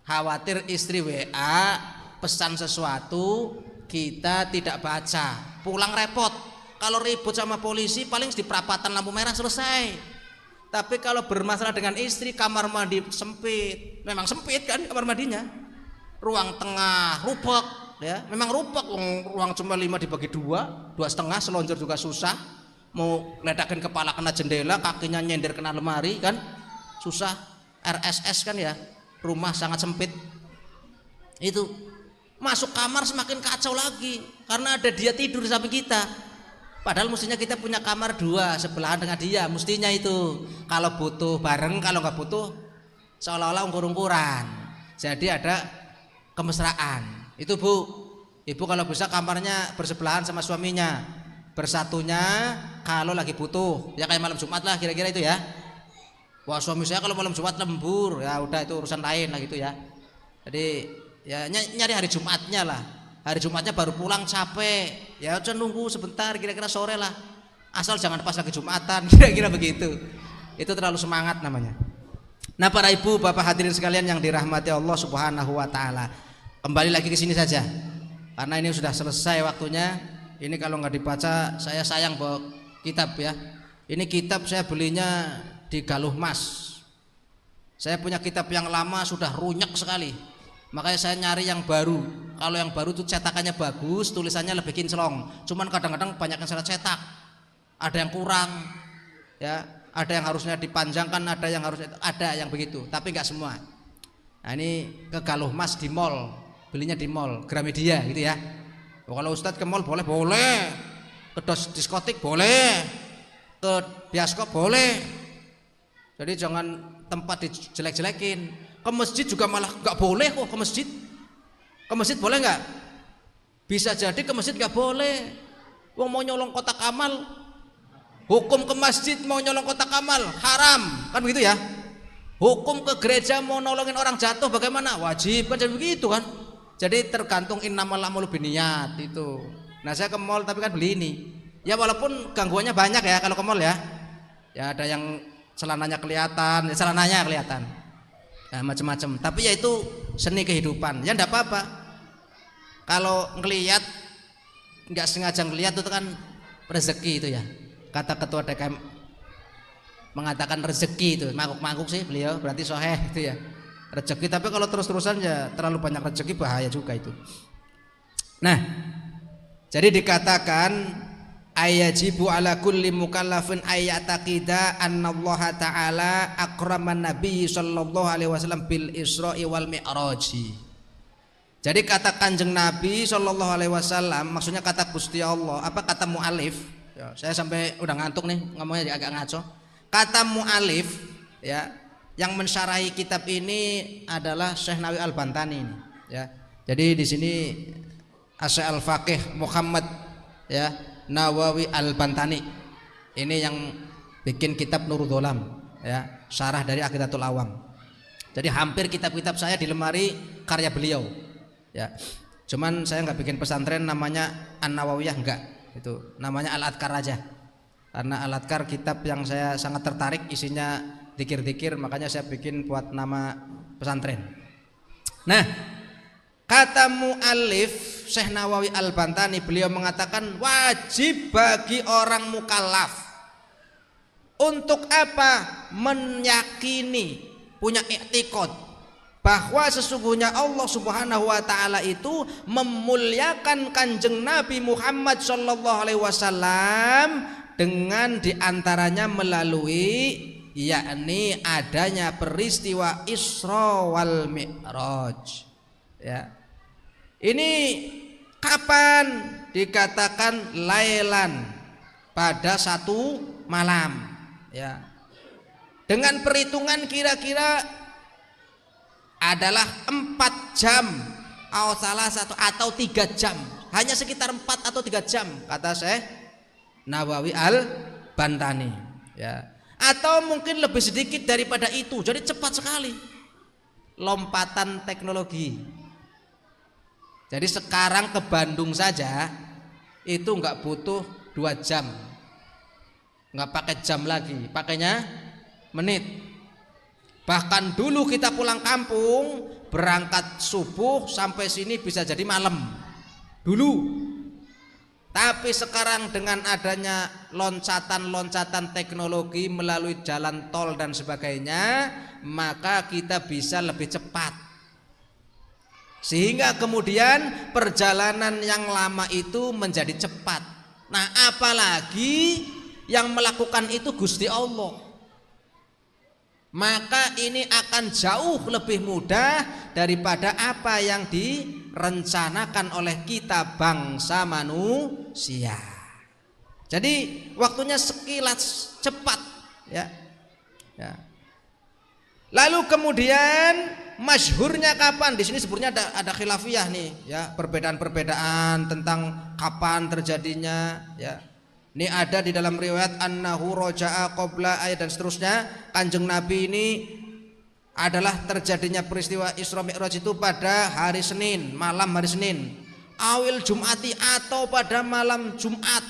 Khawatir istri WA pesan sesuatu kita tidak baca, pulang repot. Kalau ribut sama polisi paling di perapatan lampu merah selesai. Tapi kalau bermasalah dengan istri, kamar mandi sempit, memang sempit kan kamar mandinya, ruang tengah rupek ya, memang rupek. Ruang cuma 5 dibagi 2, 2,5, selonjor juga susah, mau ledakin kepala kena jendela, kakinya nyender kena lemari kan susah. RSS kan ya, rumah sangat sempit. Itu masuk kamar semakin kacau lagi karena ada dia tidur di samping kita, padahal mestinya kita punya kamar 2 sebelahan dengan dia, mestinya itu kalau butuh bareng, kalau nggak butuh seolah-olah ungkur-ungkuran, jadi ada kemesraan. Itu Bu, ibu kalau bisa kamarnya bersebelahan sama suaminya, bersatunya kalau lagi butuh, ya kayak malam Jumat lah kira-kira itu ya. Wah suami saya kalau malam Jumat lembur, ya udah itu urusan lain lah gitu ya. Jadi ya nyari hari Jumatnya lah, hari Jumatnya baru pulang capek, ya udah nunggu sebentar kira-kira sore lah, asal jangan pas lagi Jumatan, kira-kira begitu. Itu terlalu semangat namanya. Nah para ibu bapak hadirin sekalian yang dirahmati Allah Subhanahu wa taala, kembali lagi ke sini saja karena ini sudah selesai waktunya. Ini kalau nggak dibaca saya sayang bawa kitab ya. Ini kitab saya belinya di Galuh Mas. Saya punya kitab yang lama sudah runyek sekali, makanya saya nyari yang baru. Kalau yang baru itu cetakannya bagus, tulisannya lebih kinclong. Cuman kadang-kadang banyak yang salah cetak, ada yang kurang ya, ada yang harusnya dipanjangkan, ada yang begitu, tapi nggak semua. Nah ini ke Galuh Mas di mall, belinya di mall Gramedia gitu ya. Kalau Ustadz ke mall boleh, ke diskotik boleh, ke bioskop boleh. Jadi jangan tempat dijelek-jelekin. Ke masjid juga malah nggak boleh kok ke masjid. Ke masjid boleh nggak? Bisa jadi ke masjid nggak boleh. Wong mau nyolong kotak amal, hukum ke masjid mau nyolong kotak amal haram, kan begitu ya? Hukum ke gereja mau nolongin orang jatuh bagaimana? Wajib kan, jadi begitu kan? Jadi tergantung innamal a'malu binniyat itu. Nah saya ke mall tapi kan beli ini. Ya walaupun gangguannya banyak ya kalau ke mall ya. Ya ada yang celananya kelihatan, ya, macam-macam. Tapi ya itu seni kehidupan. Ya enggak apa-apa. Kalau ngelihat nggak sengaja ngelihat itu kan rezeki itu ya. Kata ketua DKM mengatakan rezeki itu, mangkuk-mangkuk sih beliau, berarti soheh itu ya. Rezeki, tapi kalau terus-terusan ya terlalu banyak rezeki bahaya juga itu. Nah, jadi dikatakan ayajibu ala kulli mukallafin ayyataqida annallaha ta'ala akraman nabi sallallahu alaihi wasallam bil isra'i wal mi'raji. Jadi kata Kanjeng Nabi sallallahu alaihi wasallam, maksudnya kata Gusti Allah, apa kata mu'alif ya, saya sampai udah ngantuk nih ngomongnya agak ngaco. Kata mu'alif ya, yang mensyarahi kitab ini adalah Syekh Nawawi Al-Bantani ini ya. Jadi di sini Syekh Al-Faqih Muhammad ya Nawawi Al-Bantani ini yang bikin kitab Nurul Dholam ya, syarah dari Aqidatul Awam. Jadi hampir kitab-kitab saya di lemari karya beliau ya. Cuman saya nggak bikin pesantren namanya An-Nawawiyah, enggak, itu namanya Al-Adkar aja. Karena Al-Adkar kitab yang saya sangat tertarik, isinya dikir-dikir, makanya saya bikin buat nama pesantren. Nah, kata mu'alif Syekh Nawawi Al-Bantani, beliau mengatakan wajib bagi orang mukallaf untuk apa? Meyakini, punya i'tiqad bahwa sesungguhnya Allah Subhanahu wa taala itu memuliakan Kanjeng Nabi Muhammad sallallahu alaihi wasallam dengan diantaranya melalui yakni adanya peristiwa Isra wal Mi'raj ya. Ini kapan? Dikatakan lailan, pada satu malam ya. Dengan perhitungan kira-kira adalah 4 jam atau 3 jam, hanya sekitar 4 atau 3 jam kata Syekh Nawawi Al-Bantani ya. Atau mungkin lebih sedikit daripada itu, jadi cepat sekali lompatan teknologi. Jadi sekarang ke Bandung saja itu nggak butuh 2 jam, nggak pakai jam lagi, pakainya menit. Bahkan dulu kita pulang kampung berangkat subuh sampai sini bisa jadi malam dulu. Tapi sekarang dengan adanya loncatan-loncatan teknologi melalui jalan tol dan sebagainya, maka kita bisa lebih cepat. Sehingga kemudian perjalanan yang lama itu menjadi cepat. Nah, apalagi yang melakukan itu Gusti Allah, maka ini akan jauh lebih mudah daripada apa yang direncanakan oleh kita bangsa manusia. Jadi waktunya sekilas cepat ya. Lalu kemudian masyhurnya kapan? Di sini sebetulnya ada khilafiyah nih ya, perbedaan-perbedaan tentang kapan terjadinya ya. Ini ada di dalam riwayat annahu roja'a qabla ayat dan seterusnya. Kanjeng Nabi ini adalah terjadinya peristiwa Isra Mi'raj itu pada hari Senin, malam hari Senin. Awil Jum'ati atau pada malam Jumat.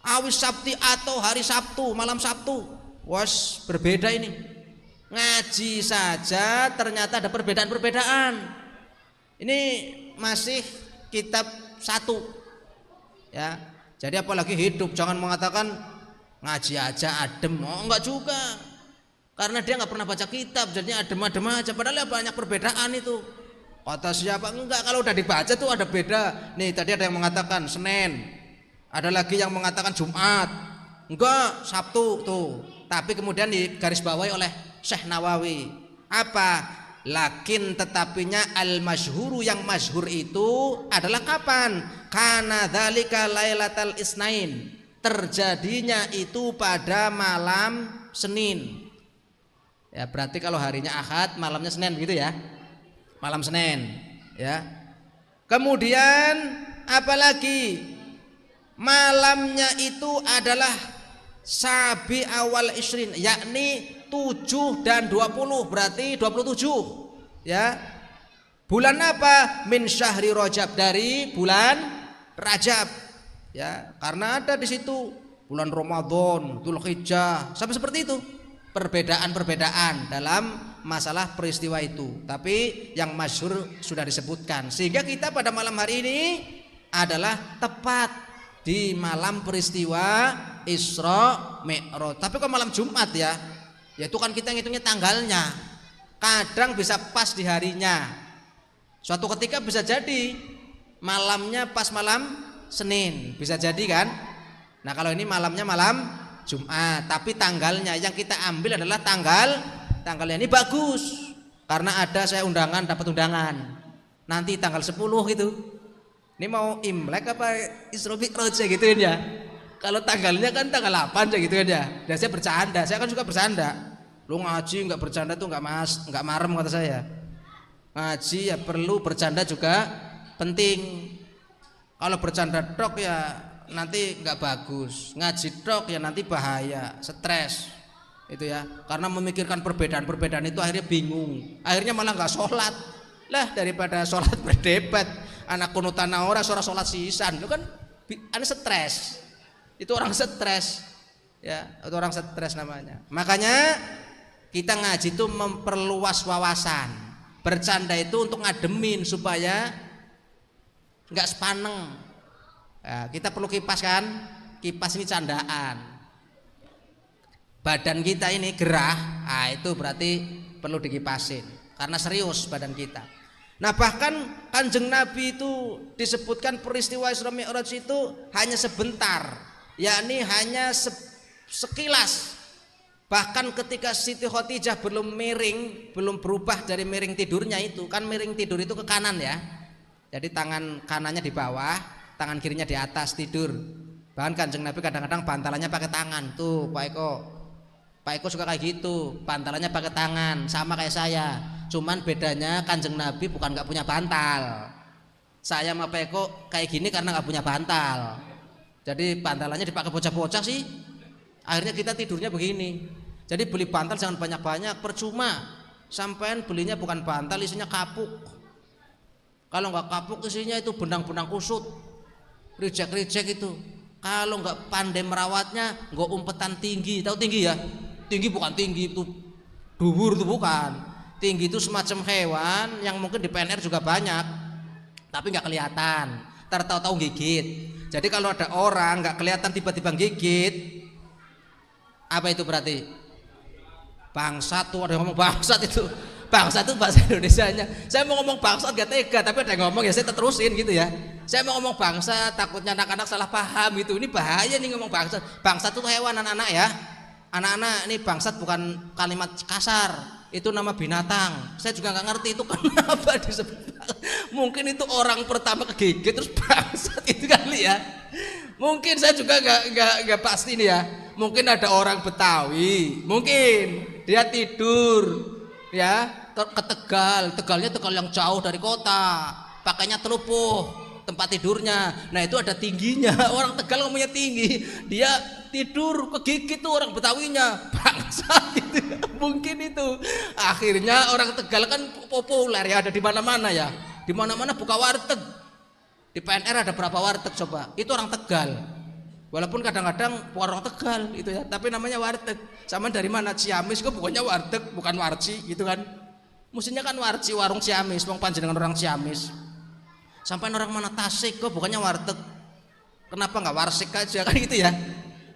Awis Sabti atau hari Sabtu, malam Sabtu. Was, berbeda ini. Ngaji saja ternyata ada perbedaan-perbedaan. Ini masih kitab 1 ya. Jadi apalagi hidup, jangan mengatakan ngaji aja adem. Oh, enggak juga, karena dia nggak pernah baca kitab, jadinya adem-adem aja. Padahal ya banyak perbedaan itu. Kata siapa? Enggak, kalau udah dibaca tuh ada beda. Nih tadi ada yang mengatakan Senin, ada lagi yang mengatakan Jumat, enggak Sabtu tuh. Tapi kemudian digarisbawahi oleh Syekh Nawawi apa? Lakin tetapinya al-masyhuru, yang masyhur itu adalah kapan? Kana dzalika lailatal isnain, terjadinya itu pada malam Senin. Ya berarti kalau harinya Ahad, malamnya Senin gitu ya. Malam Senin ya. Kemudian apalagi? Malamnya itu adalah sabi awal isrin, yakni 7 dan 20, berarti 27 ya. Bulan apa? Min syahri Rajab, dari bulan Rajab ya, karena ada di situ bulan Ramadan, Dzulhijjah, sampai seperti itu. Perbedaan-perbedaan dalam masalah peristiwa itu, tapi yang masyhur sudah disebutkan, sehingga kita pada malam hari ini adalah tepat di malam peristiwa Isra Mi'raj. Tapi kalau malam Jumat ya, itu kan kita ngitungnya tanggalnya, kadang bisa pas di harinya. Suatu ketika bisa jadi malamnya pas malam Senin, bisa jadi kan. Nah kalau ini malamnya malam Jumat, tapi tanggalnya yang kita ambil adalah tanggalnya ini bagus, karena ada saya undangan, dapat undangan nanti tanggal 10 gitu. Ini mau Imlek apa Isra Mi'raj gitu ya. Kalau tanggalnya kan tanggal 8 aja gitu ya. Dan saya bercanda, saya kan juga bercanda. Lu ngaji nggak bercanda tuh nggak marem kata saya. Ngaji ya perlu, bercanda juga penting. Kalau bercanda tok ya nanti nggak bagus. Ngaji tok ya nanti bahaya, stres. Itu ya. Karena memikirkan perbedaan-perbedaan itu akhirnya bingung. Akhirnya malah nggak sholat. Lah daripada sholat berdebat, anak kunutan ora sholat sisan, itu kan ane stres. Itu orang stres ya, itu orang stres namanya. Makanya kita ngaji itu memperluas wawasan. Bercanda itu untuk ngademin supaya nggak sepaneng ya, kita perlu kipas kan, kipas ini candaan. Badan kita ini gerah, itu berarti perlu dikipasin karena serius badan kita. Nah bahkan Kanjeng Nabi itu disebutkan peristiwa Isra Mi'raj itu hanya sebentar, yakni hanya sekilas. Bahkan ketika Siti Khadijah belum miring, belum berubah dari miring tidurnya itu, kan miring tidur itu ke kanan ya. Jadi tangan kanannya di bawah, tangan kirinya di atas tidur. Bahkan Kanjeng Nabi kadang-kadang bantalannya pakai tangan. Tuh Pak Eko suka kayak gitu, bantalannya pakai tangan, sama kayak saya. Cuman bedanya Kanjeng Nabi bukan nggak punya bantal. Saya sama Peko kayak gini karena nggak punya bantal. Jadi bantalannya dipakai bocah-bocah sih. Akhirnya kita tidurnya begini. Jadi beli bantal jangan banyak-banyak, percuma. Sampean belinya bukan bantal, isinya kapuk. Kalau nggak kapuk isinya itu benang-benang kusut, rejek-rejek itu. Kalau nggak pandai merawatnya, nggak umpetan tinggi. Tahu tinggi ya? Tinggi bukan tinggi itu dhuwur itu bukan. Tinggi itu semacam hewan yang mungkin di PNR juga banyak, tapi nggak kelihatan. Tahu-tahu gigit. Jadi kalau ada orang nggak kelihatan tiba-tiba gigit, apa itu berarti? Bangsat tuh, ada yang ngomong bangsat itu. Bangsat itu bahasa Indonesianya. Saya mau ngomong bangsat gak tega, tapi ada yang ngomong ya saya terusin gitu ya. Saya mau ngomong bangsat, takutnya anak-anak salah paham gitu. Ini bahaya nih ngomong bangsat. Bangsat itu hewan anak-anak ya. Anak-anak ini bangsat bukan kalimat kasar. Itu nama binatang. Saya juga nggak ngerti itu kenapa disebut. Mungkin itu orang pertama kegigit terus bangsat itu kali ya. Mungkin saya juga nggak pasti nih ya. Mungkin ada orang Betawi, mungkin dia tidur ya ke Tegal. Tegalnya Tegal yang jauh dari kota, pakainya telupuh tempat tidurnya. Nah itu ada tingginya. Orang Tegal ngomongnya tinggi, dia tidur kegigit tuh orang Betawinya bangsat gitu. Mungkin itu akhirnya orang Tegal kan populer ya, ada di mana-mana ya, di mana-mana buka warteg. Di PNR ada berapa warteg coba, itu orang Tegal. Walaupun kadang-kadang orang Tegal itu ya, tapi namanya warteg. Sama dari mana? Ciamis kok bukannya warteg, bukan warci gitu kan. Mestinya kan warci, warung Ciamis, wong panjenengan orang Ciamis. Sampai orang mana Tasik kok bukannya warteg. Kenapa nggak warsik aja kan gitu ya.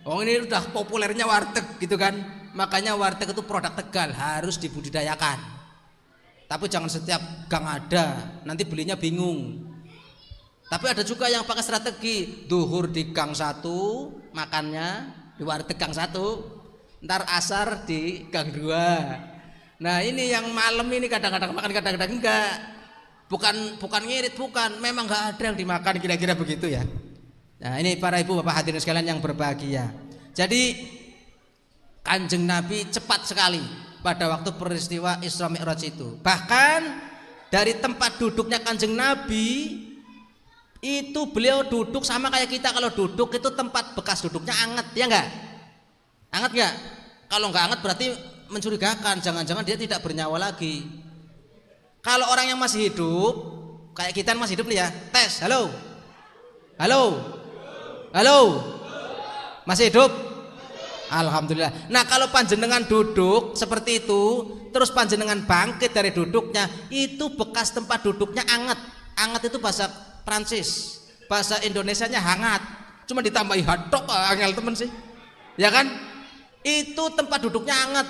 Oh ini udah populernya warteg gitu kan. Makanya warteg itu produk Tegal, harus dibudidayakan. Tapi jangan setiap gang ada, nanti belinya bingung. Tapi ada juga yang pakai strategi, duhur di gang 1 makannya di warteg gang 1, ntar asar di gang 2. Nah ini yang malam ini kadang-kadang makan, kadang-kadang enggak. Bukan ngirit, bukan, memang enggak ada yang dimakan, kira-kira begitu ya. Nah ini para ibu bapak hadirin sekalian yang berbahagia. Jadi Kanjeng Nabi cepat sekali pada waktu peristiwa Isra Mi'raj itu. Bahkan dari tempat duduknya Kanjeng Nabi itu beliau duduk sama kayak kita. Kalau duduk itu tempat bekas duduknya anget, ya enggak? Anget enggak? Kalau enggak anget berarti mencurigakan, jangan-jangan dia tidak bernyawa lagi. Kalau orang yang masih hidup, kayak kita masih hidup nih ya, tes, halo, halo, halo, masih hidup? Alhamdulillah. Nah kalau panjenengan duduk seperti itu, terus panjenengan bangkit dari duduknya, itu bekas tempat duduknya anget. Anget itu bahasa Prancis, bahasa Indonesianya hangat, cuma ditambahi hadok, angel temen sih, ya kan? Itu tempat duduknya hangat.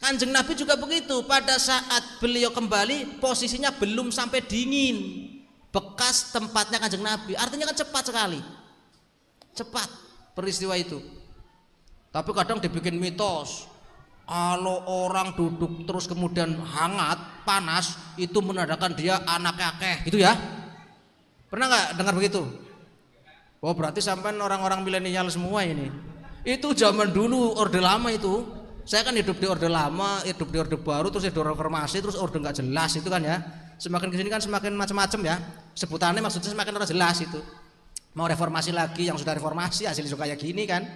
Kanjeng Nabi juga begitu. Pada saat beliau kembali, posisinya belum sampai dingin, bekas tempatnya Kanjeng Nabi. Artinya kan cepat sekali, cepat peristiwa itu. Tapi kadang dibikin mitos, kalau orang duduk terus kemudian hangat, panas, itu menandakan dia anak akeh, gitu ya. Pernah nggak dengar begitu? Oh berarti sampai orang-orang milenial semua ini. Itu zaman dulu Orde Lama itu. Saya kan hidup di Orde Lama, hidup di Orde Baru, terus hidup reformasi, terus Orde nggak jelas itu kan ya. Semakin kesini kan semakin macam-macam ya. Sebutannya maksudnya semakin ora jelas itu. Mau reformasi lagi, yang sudah reformasi hasilnya juga kayak gini kan.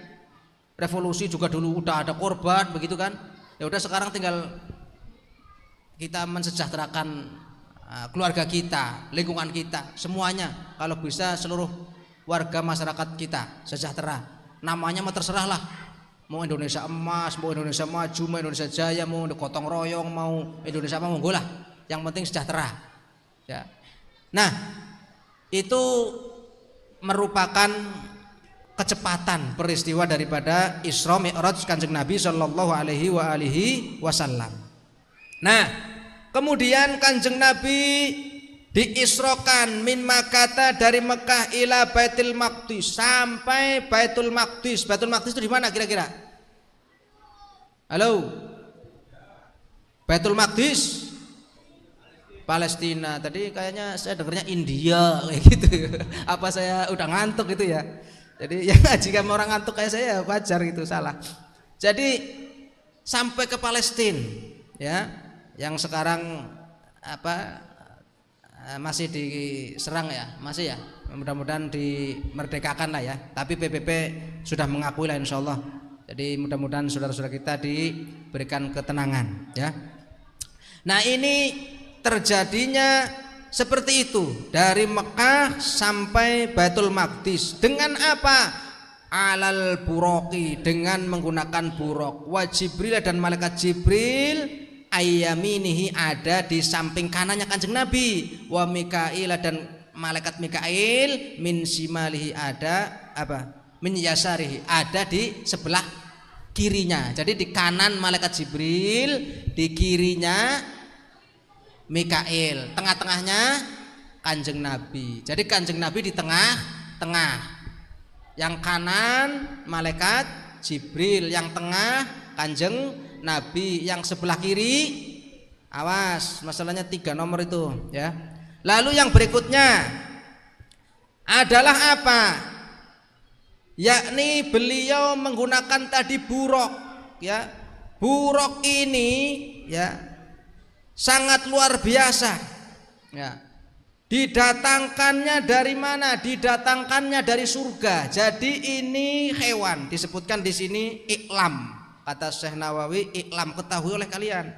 Revolusi juga dulu udah ada korban begitu kan. Ya udah sekarang tinggal kita mensejahterakan keluarga kita, lingkungan kita, semuanya. Kalau bisa seluruh warga masyarakat kita sejahtera. Namanya mah terserah lah. Mau Indonesia emas, mau Indonesia maju, mau Indonesia jaya, mau gotong royong, mau Indonesia apa monggo lah. Yang penting sejahtera. Ya. Nah, itu merupakan kecepatan peristiwa daripada Isra Mi'raj Kanjeng Nabi sallallahu alaihi wasallam. Nah, kemudian Kanjeng Nabi diisrokan min Makkah, dari Mekah ila Baitul Maqdis, sampai Baitul Maqdis. Baitul Maqdis itu di mana kira-kira? Halo? Baitul Maqdis Palestina. Tadi kayaknya saya dengarnya India kayak gitu. Apa saya udah ngantuk gitu ya? Jadi ya jika orang ngantuk kayak saya wajar gitu, salah. Jadi sampai ke Palestina ya. yang sekarang masih diserang ya, masih ya. Mudah-mudahan dimerdekakan lah ya. Tapi PBB sudah mengakui lah insya Allah. Jadi mudah-mudahan saudara-saudara kita diberikan ketenangan ya. Nah ini terjadinya seperti itu dari Mekah sampai Baitul Maqdis dengan apa? Alal buroki, dengan menggunakan burok. Wa Jibril dan malaikat Jibril ayyaminihi ada di samping kanannya Kanjeng Nabi. Wa Mikail dan malaikat Mikail min simalihi ada apa? Min yasarihi ada di sebelah kirinya. Jadi di kanan malaikat Jibril, di kirinya Mikail, tengah-tengahnya Kanjeng Nabi. Jadi Kanjeng Nabi di tengah-tengah. Yang kanan malaikat Jibril, yang tengah Kanjeng Nabi, yang sebelah kiri awas, masalahnya 3 nomor itu ya. Lalu yang berikutnya adalah apa? Yakni beliau menggunakan tadi buruk ya. Buruk ini ya sangat luar biasa ya. Didatangkannya dari mana? Didatangkannya dari surga. Jadi ini hewan disebutkan di sini iklam. Kata Syekh Nawawi, iklam, ketahui oleh kalian.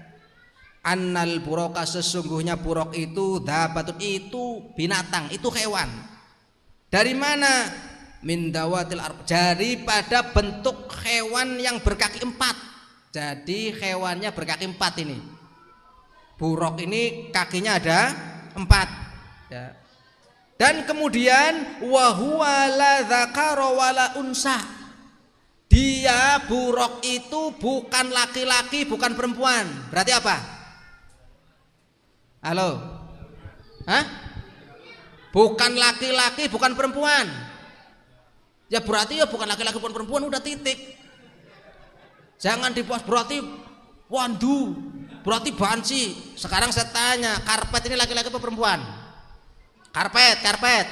Annal buroka, sesungguhnya buruk itu dabatun, itu binatang, itu hewan. Dari mana? Min dawatil arb, daripada bentuk hewan yang berkaki 4. Jadi hewannya berkaki 4 ini. Buruk ini kakinya ada 4 ya. Dan kemudian wa huwa la dzakara wala unsa. Dia buruk itu bukan laki-laki, bukan perempuan. Berarti apa? Halo? Hah? Bukan laki-laki, bukan perempuan. Ya berarti ya bukan laki-laki, bukan perempuan, udah titik. Jangan dipuas berarti wandu, berarti banci. Sekarang saya tanya, karpet ini laki-laki atau perempuan? Karpet.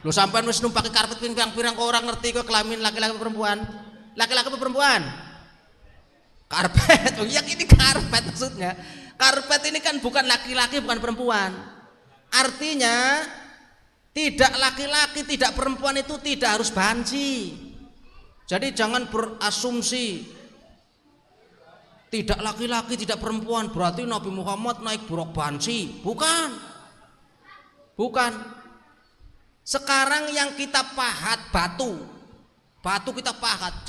Lu sampai wis numpaki karpet pirang-pirang kok orang ngerti kok kelamin laki-laki atau perempuan? Laki-laki atau perempuan? Karpet. Oh iya, ini karpet maksudnya. Karpet ini kan bukan laki-laki, bukan perempuan. Artinya tidak laki-laki, tidak perempuan itu tidak harus banci. Jadi jangan berasumsi tidak laki-laki, tidak perempuan berarti Nabi Muhammad naik buruk banci. Bukan. Sekarang yang kita pahat batu kita pahat,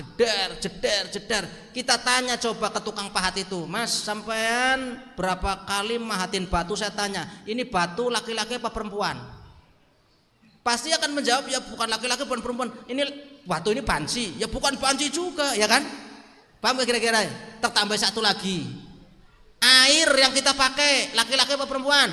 jeder. Kita tanya coba ke tukang pahat itu, Mas, sampean berapa kali mahatin batu? Saya tanya, ini batu laki-laki apa perempuan? Pasti akan menjawab, ya bukan laki-laki, bukan perempuan. Ini batu ini banci, ya bukan banci juga, ya kan? Paham gak kira-kira? Tertambah satu lagi, air yang kita pakai laki-laki apa perempuan?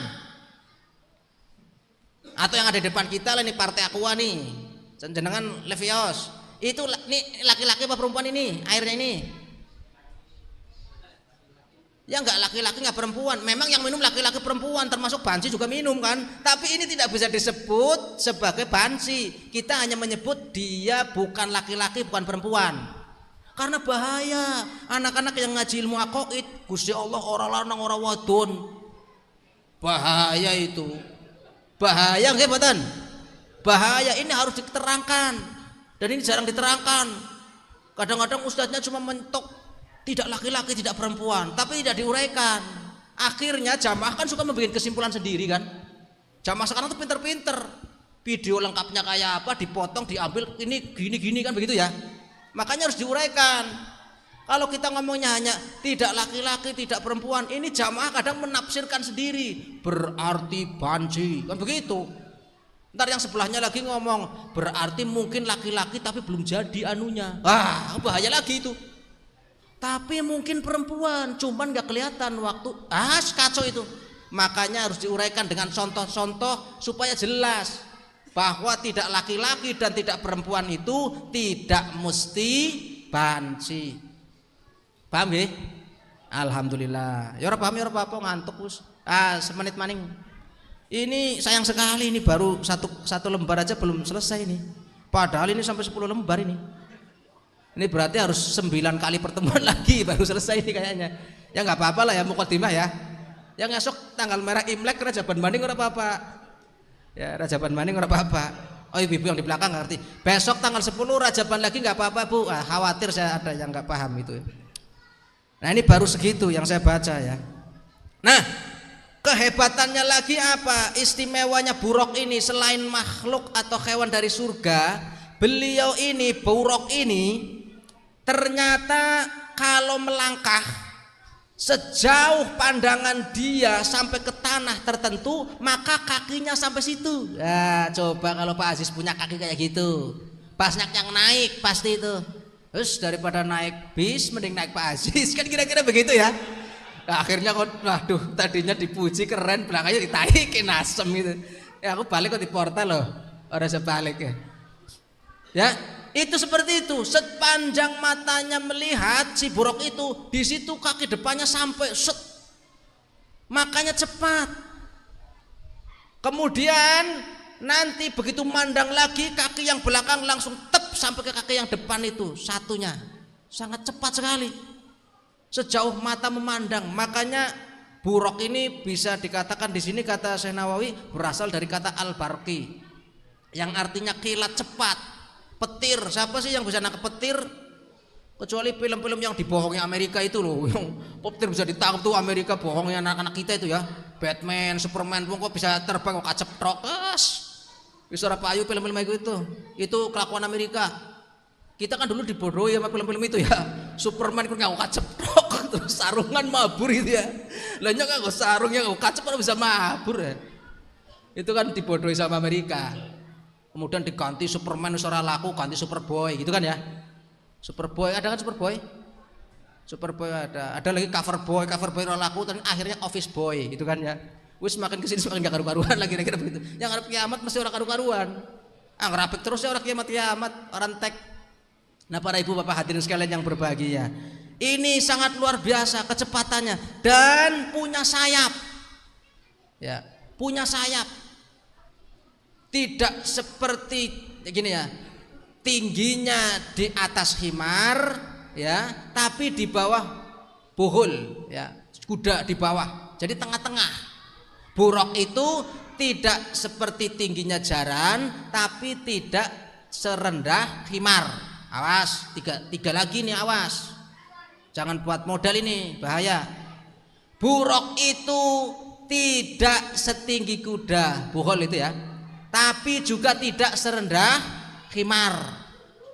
Atau yang ada di depan kita lah, ini Partai Aqua nih, jenengan Levios, itu nih laki-laki apa perempuan ini airnya ini? Ya enggak laki-laki enggak perempuan. Memang yang minum laki-laki perempuan, termasuk banci juga minum kan. Tapi ini tidak bisa disebut sebagai banci. Kita hanya menyebut dia bukan laki-laki, bukan perempuan. Karena bahaya anak-anak yang ngaji ilmu aqaid, Gusti Allah ora lanang ora wadon. Bahaya itu. Bahaya nggih mboten? Bahaya, ini harus diterangkan. Dan ini jarang diterangkan. Kadang-kadang ustadznya cuma mentok tidak laki-laki, tidak perempuan, tapi tidak diuraikan. Akhirnya jamaah kan suka membuat kesimpulan sendiri kan. Jamaah sekarang tuh pinter-pinter. Video lengkapnya kayak apa dipotong, diambil, ini gini-gini kan begitu ya. Makanya harus diuraikan. Kalau kita ngomongnya hanya tidak laki-laki, tidak perempuan, ini jamaah kadang menafsirkan sendiri. Berarti banci, kan begitu. Ntar yang sebelahnya lagi ngomong berarti mungkin laki-laki tapi belum jadi anunya. Wah, bahaya lagi itu. Tapi mungkin perempuan, cuman nggak kelihatan waktu. Kacau itu. Makanya harus diuraikan dengan contoh-contoh supaya jelas bahwa tidak laki-laki dan tidak perempuan itu tidak mesti banci. Paham ya? Alhamdulillah. Ya ora paham ya ora apa-apa, ngantuk wis. Semenit maning. Ini sayang sekali, ini baru satu lembar aja belum selesai ini. Padahal ini sampai 10 lembar ini. Ini berarti harus 9 kali pertemuan lagi baru selesai ini kayaknya. Ya nggak apa-apa lah ya, mukadimah ya. Yang esok tanggal merah Imlek Rajaban Maning ora apa-apa. Ya, Rajaban Maning ora apa-apa. Oh, ibu yang di belakang ngerti. Besok tanggal 10 Rajaban lagi nggak apa-apa, Bu. Ah, khawatir saya ada yang nggak paham itu. Nah, ini baru segitu yang saya baca ya. Nah, kehebatannya lagi apa? Istimewanya buruk ini selain makhluk atau hewan dari surga, beliau ini, buruk ini ternyata kalau melangkah sejauh pandangan dia sampai ke tanah tertentu, maka kakinya sampai situ. Nah, coba kalau Pak Aziz punya kaki kayak gitu, pasnya yang naik pasti itu. Terus daripada naik bis mending naik Pak Aziz, kan kira-kira begitu ya. Nah, akhirnya kok waduh tadinya dipuji keren, belakangnya ditaikin asem gitu. Ya aku balik kok di portal loh. Orang sebalik ya. Ya, itu seperti itu. Sepanjang matanya melihat si buruk itu, di situ kaki depannya sampai set. Makanya cepat. Kemudian nanti begitu mandang lagi kaki yang belakang langsung tep sampai ke kaki yang depan itu satunya. Sangat cepat sekali. Sejauh mata memandang. Makanya buruk ini bisa dikatakan di sini kata Syekh Nawawi berasal dari kata al-barqi yang artinya kilat cepat. Petir, siapa sih yang bisa nangkep petir? Kecuali film-film yang dibohongi Amerika itu loh, yang petir bisa ditangkap tuh Amerika, bohongnya anak-anak kita itu ya. Batman, Superman, kok bisa terbang kok kaceprok, bisa payu film-film itu kelakuan Amerika. Kita kan dulu dibodohi sama film-film itu ya. Superman kan nggak kaceprok, terus sarungan mabur gitu ya. Lainnya nggak sarungnya nggak kaceprok bisa mabur ya. Itu kan dibodohi sama Amerika. Kemudian diganti Superman suara laku, ganti Superboy gitu kan ya. Superboy ada kan Superboy? Superboy ada lagi Coverboy ora laku, dan akhirnya Office Boy gitu kan ya. Wis semakin kesini semakin gak karu-karuan lagi kira-kira begitu. Yang ngarep kiamat mesti orang karu-karuan. Ngerapik terus ya orang kiamat orang tek. Nah, para ibu bapak hadirin sekalian yang berbahagia, ini sangat luar biasa kecepatannya dan punya sayap. Ya, punya sayap. Tidak seperti gini ya, tingginya di atas himar ya, tapi di bawah buhul ya, kuda di bawah, jadi tengah-tengah. Buruk itu tidak seperti tingginya jaran, tapi tidak serendah himar. Awas, tiga lagi nih, awas, jangan buat modal ini, bahaya. Buruk itu tidak setinggi kuda, buhul itu ya, tapi juga tidak serendah khimar.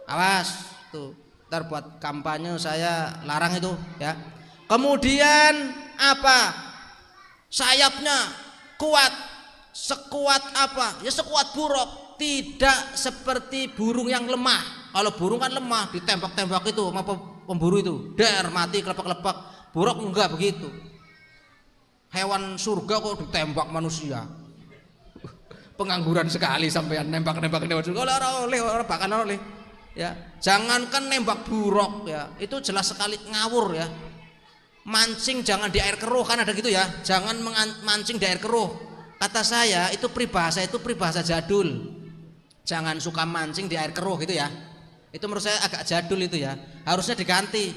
Awas tuh, ntar buat kampanye saya larang itu ya. Kemudian apa? Sayapnya kuat, sekuat apa? Ya sekuat buruk, tidak seperti burung yang lemah. Kalau burung kan lemah, ditembak-tembak itu sama pemburu itu, der mati kelepak-kelepak. Buruk enggak begitu. Hewan surga kok ditembak manusia. Pengangguran sekali sampai nembak-nembak hewan surga. Orang bahkan oleh ya. Jangankan nembak buruk ya, itu jelas sekali ngawur ya. Mancing jangan di air keruh, kan ada gitu ya. Jangan mancing di air keruh. Kata saya itu peribahasa jadul. Jangan suka mancing di air keruh gitu ya. Itu menurut saya agak jadul itu ya. Harusnya diganti.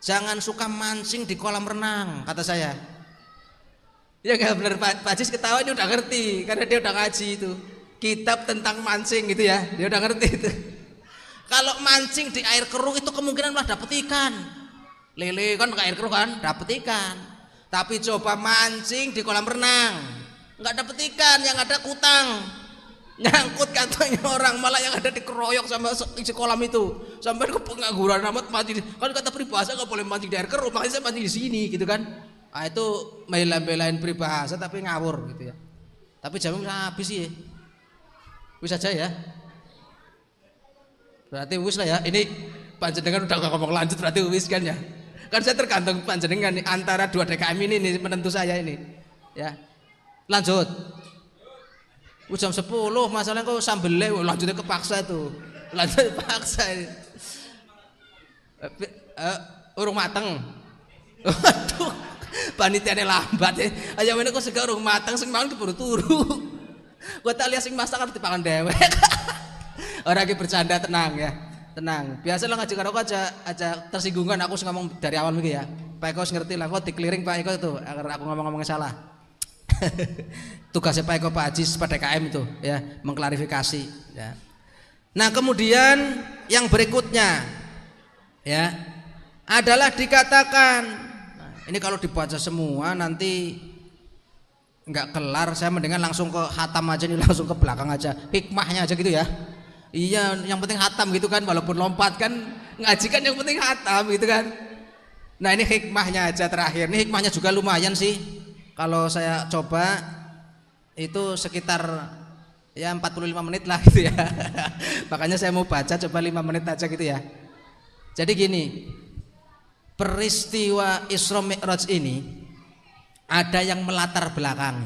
Jangan suka mancing di kolam renang, kata saya. Ya nggak benar, Pak Jis ketawa, ini udah ngerti karena dia udah ngaji itu kitab tentang mancing gitu ya, dia udah ngerti itu. Kalau mancing di air keruh itu kemungkinan malah dapet ikan. Lele kan ke air keruh kan dapet ikan. Tapi coba mancing di kolam renang nggak dapet ikan, yang ada kutang nyangkut katanya orang, malah yang ada dikeroyok sama isi kolam itu sampai ke pengangguran amat mati. Kan kata peribahasa nggak boleh mancing di air keruh, makanya saya mancing di sini gitu kan. Nah, itu bela-belain peribahasa tapi ngawur gitu ya. Tapi jamnya habis sih. Wis aja ya. Berarti wis lah ya. Ini panjenengan udah gak ngomong lanjut, berarti wis kan ya. Kan saya tergantung panjenengan nih, antara dua DKM ini menentu saya ini. Ya. Lanjut. Jam 10 masalahnya kok sambelnya lanjutnya kepaksa tuh. Lanjut paksa. Urung mateng. Waduh. Panitiane lambat ya. Ayo meneh kok sega urung mateng, sing mangan keburu turu. Gua tak lihat sing masak harus dipangan dewek. Orang iki bercanda, tenang ya. Tenang. Biasa lah ngaji karo aja tersinggungan aku ngomong dari awal iki ya. Pak Eko ngerti lah, kok dikeliring Pak Eko itu agar aku ngomong-ngomongnya salah. Tugasnya Pak Eko Pak Haji pada KM itu ya, mengklarifikasi ya. Nah, kemudian yang berikutnya ya adalah dikatakan, nah, ini kalau dibaca semua nanti nggak kelar, saya mendingan langsung ke hatam aja nih, langsung ke belakang aja, hikmahnya aja gitu ya. Iya, yang penting hatam gitu kan, walaupun lompat kan ngaji kan yang penting hatam gitu kan. Nah, ini hikmahnya aja terakhir. Ini hikmahnya juga lumayan sih. Kalau saya coba itu sekitar ya 45 menit lah gitu ya. Makanya saya mau baca coba 5 menit aja gitu ya. Jadi gini, peristiwa Isra Mi'raj ini ada yang melatar belakang,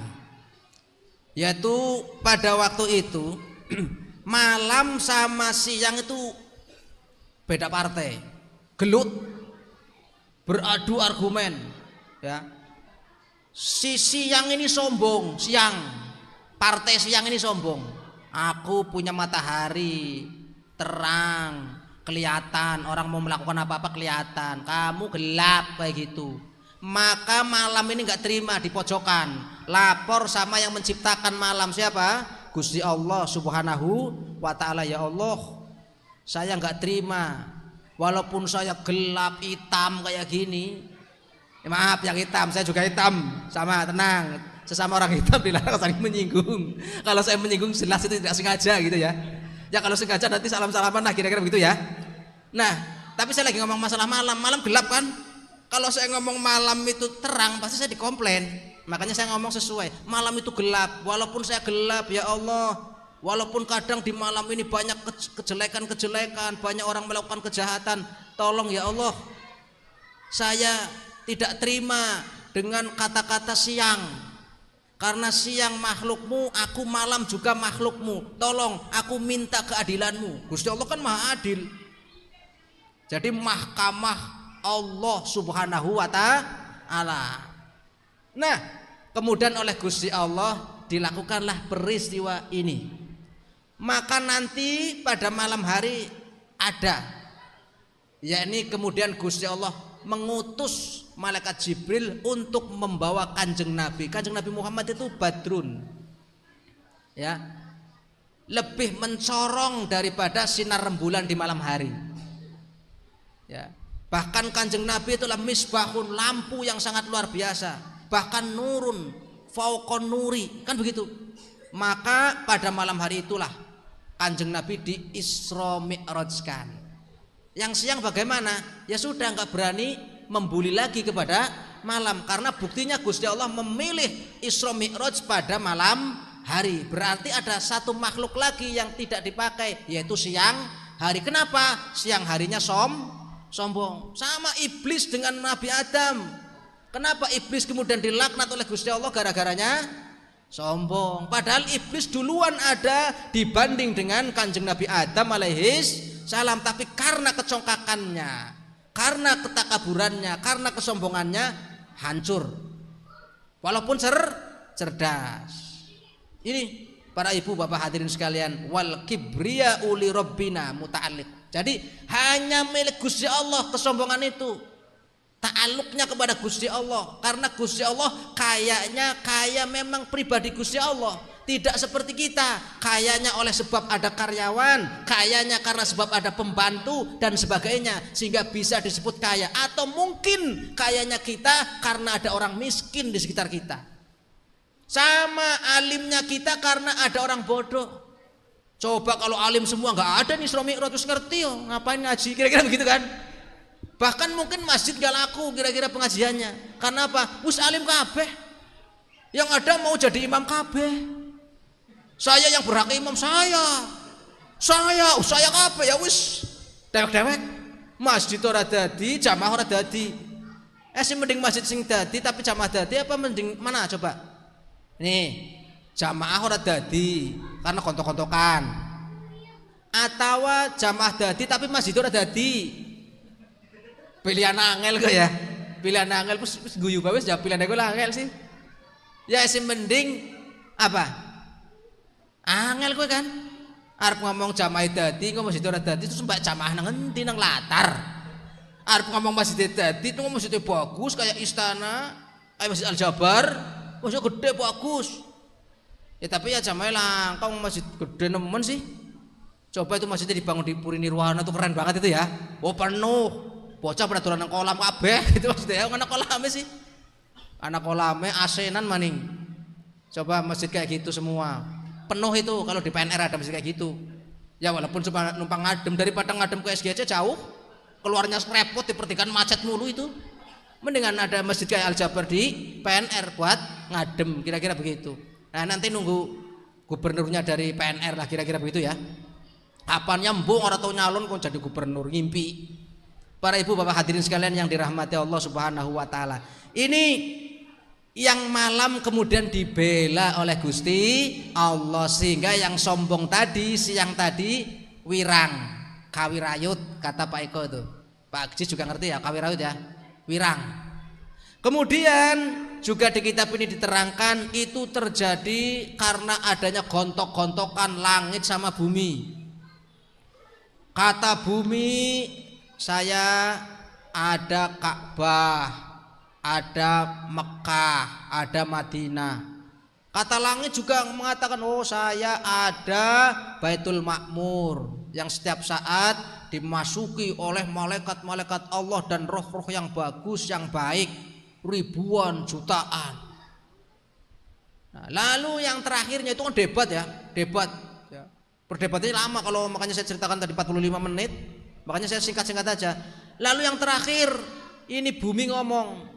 yaitu pada waktu itu malam sama siang itu beda partai, gelut, beradu argumen ya. Si siang ini sombong, partai siang ini sombong, aku punya matahari terang, kelihatan, orang mau melakukan apa-apa kelihatan, kamu gelap kayak gitu. Maka malam ini nggak terima, di pojokan, lapor sama yang menciptakan malam. Siapa? Gusti Allah Subhanahu wa ta'ala. Ya Allah, saya nggak terima, walaupun saya gelap hitam kayak gini. Ya, maaf yang hitam, saya juga hitam, sama, tenang, sesama orang hitam dilarang saling menyinggung. Kalau saya menyinggung jelas itu tidak sengaja gitu ya. Ya kalau sengaja nanti salam-salaman lah kira-kira begitu ya. Nah, tapi saya lagi ngomong masalah malam, malam gelap kan. Kalau saya ngomong malam itu terang pasti saya dikomplain. Makanya saya ngomong sesuai, malam itu gelap, walaupun saya gelap ya Allah, walaupun kadang di malam ini banyak kejelekan-kejelekan, banyak orang melakukan kejahatan, tolong ya Allah, saya tidak terima dengan kata-kata siang, karena siang makhlukmu, aku malam juga makhlukmu, tolong aku minta keadilanmu. Gusti Allah kan maha adil. Jadi mahkamah Allah Subhanahu wa ta'ala. Nah, kemudian oleh Gusti Allah dilakukanlah peristiwa ini. Maka nanti pada malam hari ada, yakni kemudian Gusti Allah mengutus malaikat Jibril untuk membawa Kanjeng Nabi. Kanjeng Nabi Muhammad itu badrun, ya, lebih mencorong daripada sinar rembulan di malam hari, ya. Bahkan Kanjeng Nabi itulah misbahun, lampu yang sangat luar biasa, bahkan nurun fauqon nuri, kan begitu. Maka pada malam hari itulah Kanjeng Nabi di Isra Mi'rajkan. Yang siang bagaimana? Ya sudah, nggak berani membuli lagi kepada malam, karena buktinya Gusti Allah memilih Isra Mi'raj pada malam hari. Berarti ada satu makhluk lagi yang tidak dipakai, yaitu siang hari. Kenapa? Siang harinya sombong. Sama iblis dengan Nabi Adam. Kenapa iblis kemudian dilaknat oleh Gusti Allah? Gara-garanya sombong. Padahal iblis duluan ada dibanding dengan Kanjeng Nabi Adam alaihis salam, tapi karena kecongkakannya, karena ketakaburannya, karena kesombongannya hancur. Walaupun cerdas. Ini para ibu bapak hadirin sekalian, wal kibriya uli rabbina muta'alliq. Jadi hanya milik Gusti Allah kesombongan itu, ta'alluqnya kepada Gusti Allah, karena Gusti Allah kaya memang pribadi Gusti Allah, tidak seperti kita kayanya oleh sebab ada karyawan, kayanya karena sebab ada pembantu dan sebagainya sehingga bisa disebut kaya, atau mungkin kayanya kita karena ada orang miskin di sekitar kita. Sama alimnya kita karena ada orang bodoh. Coba kalau alim semua nggak ada nih Isra Mi'raj, terus ngerti yo ngapain ngaji, kira-kira begitu kan. Bahkan mungkin masjid gak laku kira-kira pengajiannya. Karena apa? Wis alim kabeh, yang ada mau jadi imam kabeh. Saya yang berhak imam, saya kabeh ya wis dewek-dewek. Masjid ora dadi, jamaah ora dadi. Sing mending masjid sing dadi tapi jamaah dadi, apa mending mana coba? Nih, jamaah ora dadi karena kontok-kontokan, atau jamaah dadi tapi masjid ora dadi. Pilihan angel kok ya, pilihan angel wis guyu bae wis, jawab pilihan aku angel sih. Ya sing mending apa? Angel kowe kan. Arep ngomong jamaah dadi, ngomong masjid ora dadi, terus mbak jamaah nang endi, nang latar. Arep ngomong masjid dadi, itu masjidnya bagus kayak istana, kayak Masjid Al Jabar, masjid gede bagus. Ya tapi ya jamaah langkong masjid gede nemen sih. Coba itu masjidnya dibangun di Puri Nirwana tuh keren banget itu ya. Oh penuh. Bocah pada dolanan kolam kabeh itu maksudnya. Anak kolamnya sih. Anak kolamnya asenan maning. Coba masjid kayak gitu semua. Penuh itu kalau di PNR ada masjid kayak gitu. Ya walaupun cuma numpang ngadem, daripada ngadem ke SGC jauh. Keluarnya repot di pertigaan macet mulu itu. Mendingan ada masjid kayak Al Jabar di PNR buat ngadem, kira-kira begitu. Nah nanti nunggu gubernurnya dari PNR lah kira-kira begitu ya. Kapan nyambung orang tau nyalon kok jadi gubernur, ngimpi. Para ibu bapak hadirin sekalian yang dirahmati Allah Subhanahu wa taala. Ini yang malam kemudian dibela oleh Gusti Allah, sehingga yang sombong tadi siang tadi wirang, kawirayut kata Pak Eko itu. Pak Agji juga ngerti ya kawirayut ya, wirang. Kemudian juga di kitab ini diterangkan itu terjadi karena adanya gontok-gontokan langit sama bumi. Kata bumi, saya ada Ka'bah, ada Mekah, ada Madinah. Kata langit juga mengatakan, oh saya ada Baitul Makmur, yang setiap saat dimasuki oleh malaikat-malaikat Allah dan roh-roh yang bagus, yang baik, ribuan, jutaan. Nah, lalu yang terakhirnya itu kan debat ya, debat. Perdebatannya lama, kalau makanya saya ceritakan tadi 45 menit, makanya saya singkat-singkat aja. Lalu yang terakhir ini bumi ngomong.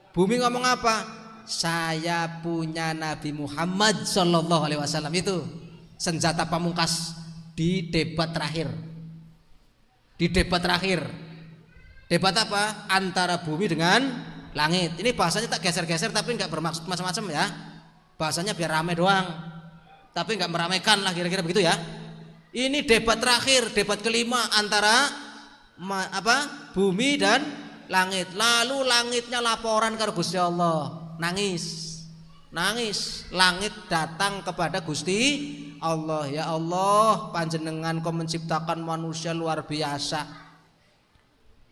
Bumi ngomong apa? Saya punya Nabi Muhammad Sallallahu Alaihi Wasallam. Itu senjata pamungkas di debat terakhir. Di debat terakhir. Debat apa? Antara bumi dengan langit. Ini bahasanya tak geser-geser tapi nggak bermaksud macam-macam ya. Bahasanya biar rame doang. Tapi nggak meramaikan lah kira-kira begitu ya. Ini debat terakhir, debat kelima antara bumi dan langit. Lalu langitnya laporan ke Gusti Allah, nangis. Langit datang kepada Gusti Allah, ya Allah, panjenengan kau menciptakan manusia luar biasa.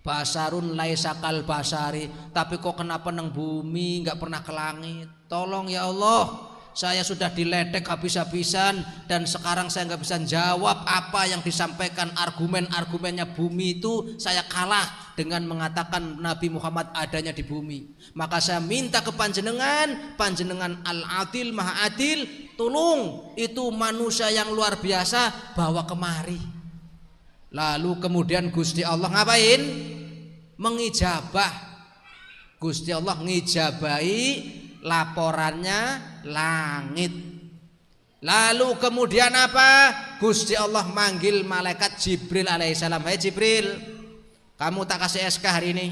Basarun laisakal basari, tapi kok kenapa nang bumi nggak pernah ke langit? Tolong ya Allah. Saya sudah diledek habis-habisan dan sekarang saya nggak bisa jawab apa yang disampaikan argumen-argumennya bumi itu. Saya kalah dengan mengatakan Nabi Muhammad adanya di bumi. Maka saya minta ke panjenengan, panjenengan Al-Adil, Maha Adil, tolong itu manusia yang luar biasa bawa kemari. Lalu kemudian Gusti Allah ngapain? Mengijabah. Gusti Allah ngijabahi laporannya langit. Lalu kemudian apa? Gusti Allah manggil malaikat Jibril alaihissalam. Hai Jibril, kamu tak kasih SK hari ini.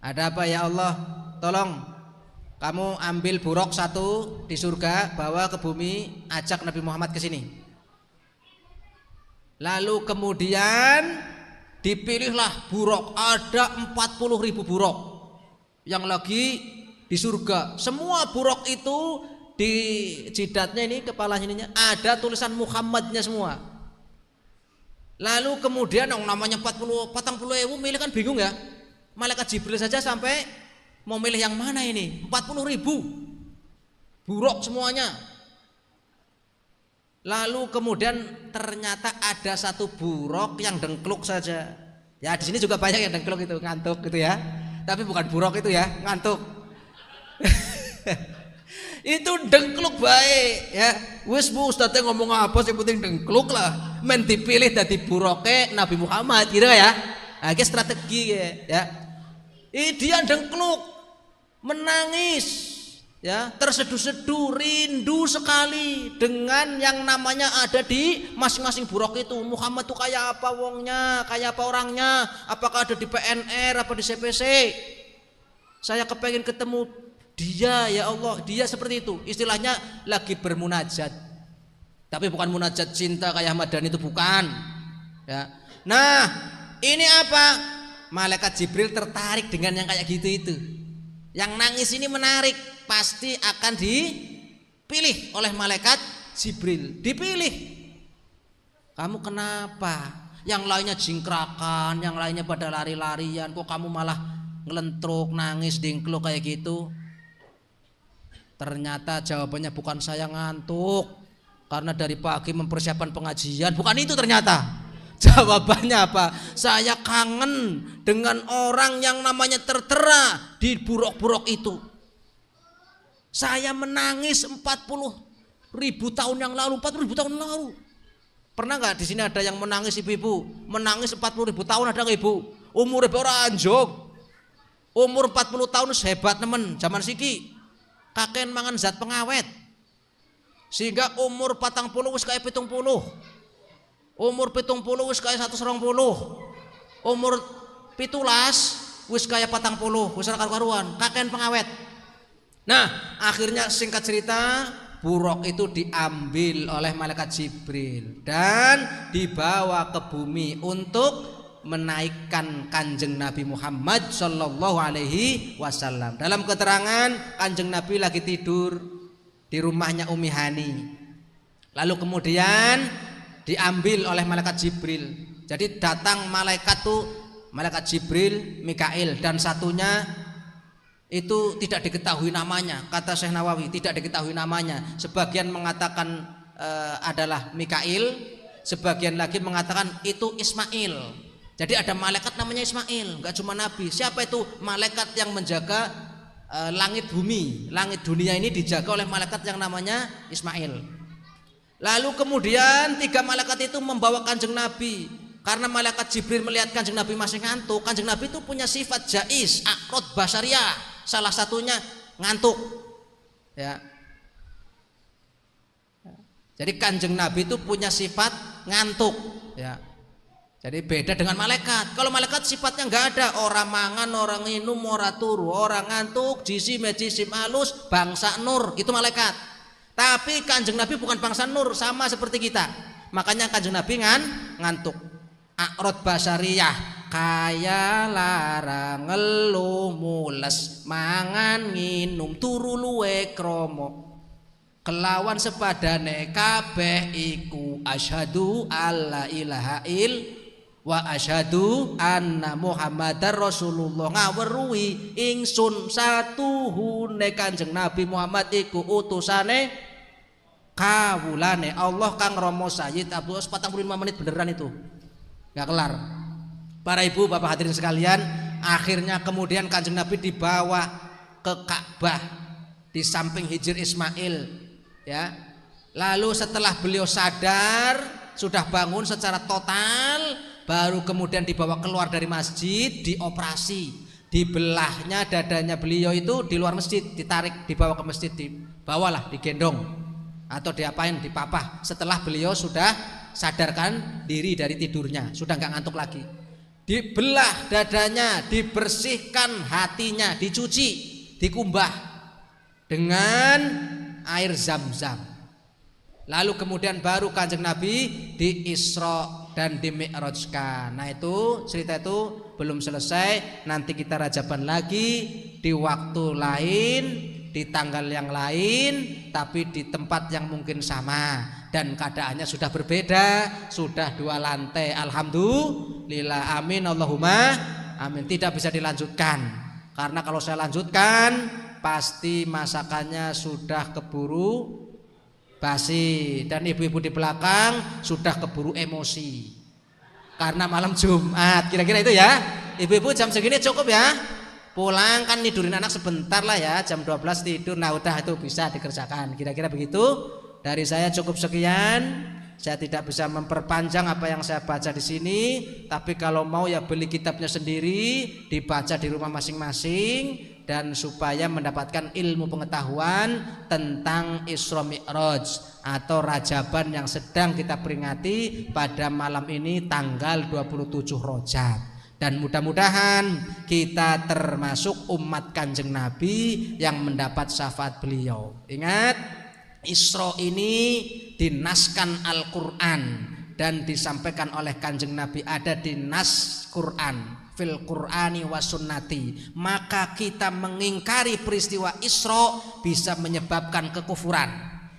Ada apa ya Allah? Tolong kamu ambil buruk satu di surga, bawa ke bumi, ajak Nabi Muhammad ke sini. Lalu kemudian dipilihlah buruk, ada 40.000 buruk yang lagi di surga. Semua buruk itu di jidatnya ini, kepalanya ininya ada tulisan Muhammadnya semua. Lalu kemudian yang namanya 40 ribu milih kan bingung ya. Malaikat Jibril saja sampai mau milih yang mana ini? 40.000 buruk semuanya. Lalu kemudian ternyata ada satu buruk yang dengkluk saja. Ya di sini juga banyak yang dengkluk itu, ngantuk gitu ya. Tapi bukan buruk itu ya, ngantuk. Itu dengkluk baik ya. Wis bu ustadz ngomong apa sih, penting dengkluk lah. Men dipilih dari buroke Nabi Muhammad gitu ya. Nah, ini strategi ya. Dia dengkluk, menangis ya, terseduh-seduh, rindu sekali dengan yang namanya ada di masing-masing buruk itu. Muhammad tuh kayak apa wongnya, kayak apa orangnya, apakah ada di PNR apa di CPC. Saya kepengen ketemu dia ya Allah, dia seperti itu. Istilahnya lagi bermunajat. Tapi bukan munajat cinta kayak Ahmad Dhani itu, bukan ya. Nah ini apa? Malaikat Jibril tertarik dengan yang kayak gitu itu. Yang nangis ini menarik, pasti akan dipilih oleh malaikat Jibril. Dipilih. Kamu kenapa? Yang lainnya jingkrakan, yang lainnya pada lari-larian, kok kamu malah ngelentruk, nangis, dingkluk kayak gitu? Ternyata jawabannya bukan saya ngantuk karena dari pagi mempersiapkan pengajian, bukan itu ternyata. Jawabannya apa? Saya kangen dengan orang yang namanya tertera di buruk-buruk itu. Saya menangis 40.000 tahun yang lalu, 40.000 tahun yang lalu. Pernah nggak di sini ada yang menangis ibu-ibu? Menangis 40.000 tahun ada nggak ibu? Umur orang anjog. Umur 40 tahun hebat temen, zaman siki. Kakek mangan zat pengawet. Sehingga umur 40 wis kaya 70. Umur 70 wis kaya 120. Umur 17 wis kaya 40, wis ora karuan, kakek pengawet. Nah, akhirnya singkat cerita, buruk itu diambil oleh malaikat Jibril dan dibawa ke bumi untuk menaikkan Kanjeng Nabi Muhammad sallallahu alaihi wasallam. Dalam keterangan, Kanjeng Nabi lagi tidur di rumahnya Ummi Hani. Lalu kemudian diambil oleh malaikat Jibril. Jadi datang malaikat tuh, malaikat Jibril, Mikail, dan satunya itu tidak diketahui namanya. Kata Syekh Nawawi, tidak diketahui namanya. Sebagian mengatakan adalah Mikail, sebagian lagi mengatakan itu Ismail. Jadi ada malaikat namanya Ismail, enggak cuma nabi. Siapa itu? Malaikat yang menjaga langit bumi. Langit dunia ini dijaga oleh malaikat yang namanya Ismail. Lalu kemudian 3 malaikat itu membawa Kanjeng Nabi. Karena malaikat Jibril melihat Kanjeng Nabi masih ngantuk. Kanjeng Nabi itu punya sifat jais, akrod basariyah. Salah satunya ngantuk. Ya. Jadi Kanjeng Nabi itu punya sifat ngantuk. Ya. Jadi beda dengan malaikat. Kalau malaikat sifatnya enggak ada, orang mangan, orang minum, orang turu, orang ngantuk, jisim halus, bangsa nur, itu malaikat. Tapi Kanjeng Nabi bukan bangsa nur, sama seperti kita. Makanya Kanjeng Nabi ngantuk. Akrod basariyah, kaya larang ngeluh mules, mangan nginum turu luwe kromo. Kelawan sepadane kabeh iku asyhadu alla ilaha il wa asyhadu anna Muhammadar Rasulullah. Ngaweruhi ingsun satuhune Kanjeng Nabi Muhammad iku utusane kawulane Allah kang Rama Sayyid Abdul 45 menit beneran itu. Enggak kelar. Para ibu bapak hadirin sekalian, akhirnya kemudian Kanjeng Nabi dibawa ke Ka'bah di samping Hijr Ismail, ya. Lalu setelah beliau sadar, sudah bangun secara total, baru kemudian dibawa keluar dari masjid, dioperasi. Dibelahnya dadanya beliau itu di luar masjid, ditarik, dibawa ke masjid, dibawalah, digendong atau diapain, dipapah. Setelah beliau sudah sadarkan diri dari tidurnya, sudah nggak ngantuk lagi. Dibelah dadanya, dibersihkan hatinya, dicuci, dikumbah dengan air Zam-Zam. Lalu kemudian baru Kanjeng Nabi di Isra dan di Mi'rajkan. Nah itu cerita itu belum selesai, nanti kita rajaban lagi di waktu lain, di tanggal yang lain, tapi di tempat yang mungkin sama dan keadaannya sudah berbeda, sudah 2 lantai. Alhamdulillah, amin, Allahumma amin. Tidak bisa dilanjutkan karena kalau saya lanjutkan pasti masakannya sudah keburu basi dan ibu-ibu di belakang sudah keburu emosi karena malam Jumat. Kira-kira itu ya. Ibu-ibu jam segini cukup ya, pulang kan tidurin anak sebentar lah ya, jam 12 tidur. Nah udah itu bisa dikerjakan. Kira-kira begitu. Dari saya cukup sekian. Saya tidak bisa memperpanjang apa yang saya baca di sini, tapi kalau mau ya beli kitabnya sendiri, dibaca di rumah masing-masing, dan supaya mendapatkan ilmu pengetahuan tentang Isra Mi'raj atau Rajaban yang sedang kita peringati pada malam ini tanggal 27 Rajab. Dan mudah-mudahan kita termasuk umat Kanjeng Nabi yang mendapat syafaat beliau. Ingat, Isra ini dinaskan Al-Quran dan disampaikan oleh Kanjeng Nabi, ada di nas Quran, fil Qur'ani wa sunnati. Maka kita mengingkari peristiwa Isra bisa menyebabkan kekufuran.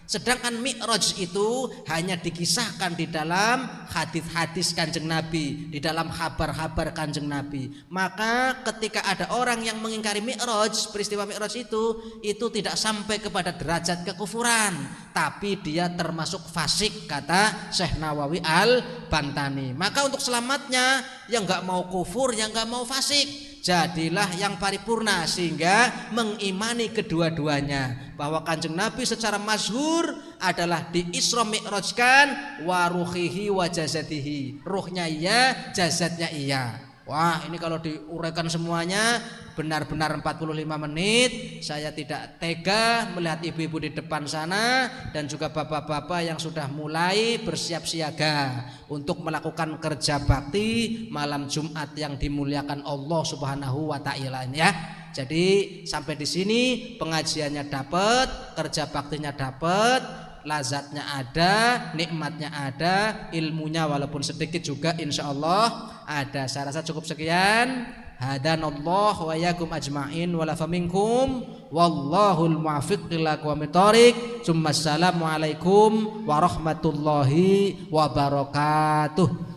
Sedangkan Mi'raj itu hanya dikisahkan di dalam hadis-hadis Kanjeng Nabi, di dalam kabar-kabar Kanjeng Nabi. Maka ketika ada orang yang mengingkari Mi'raj, peristiwa Mi'raj itu tidak sampai kepada derajat kekufuran, tapi dia termasuk fasik, kata Syekh Nawawi Al-Bantani. Maka untuk selamatnya yang enggak mau kufur, yang enggak mau fasik, jadilah yang paripurna sehingga mengimani kedua-duanya, bahwa Kanjeng Nabi secara masyhur adalah di Isra Mi'rajkan wa ruhihi wa jazadihi, ruhnya iya, jasadnya iya. Wah, ini kalau diuraikan semuanya benar-benar 45 menit. Saya tidak tega melihat ibu-ibu di depan sana dan juga bapak-bapak yang sudah mulai bersiap siaga untuk melakukan kerja bakti malam Jumat yang dimuliakan Allah Subhanahu wa taala ya. Jadi sampai di sini pengajiannya dapat, kerja baktinya dapat, lazatnya ada, nikmatnya ada, ilmunya walaupun sedikit juga insya Allah ada. Saya rasa cukup sekian. Hadanallahu wa yakum ajma'in wa lafa minkum wallahul muwaffiq ila aqwamit thoriq. Assalamualaikum warahmatullahi wabarakatuh.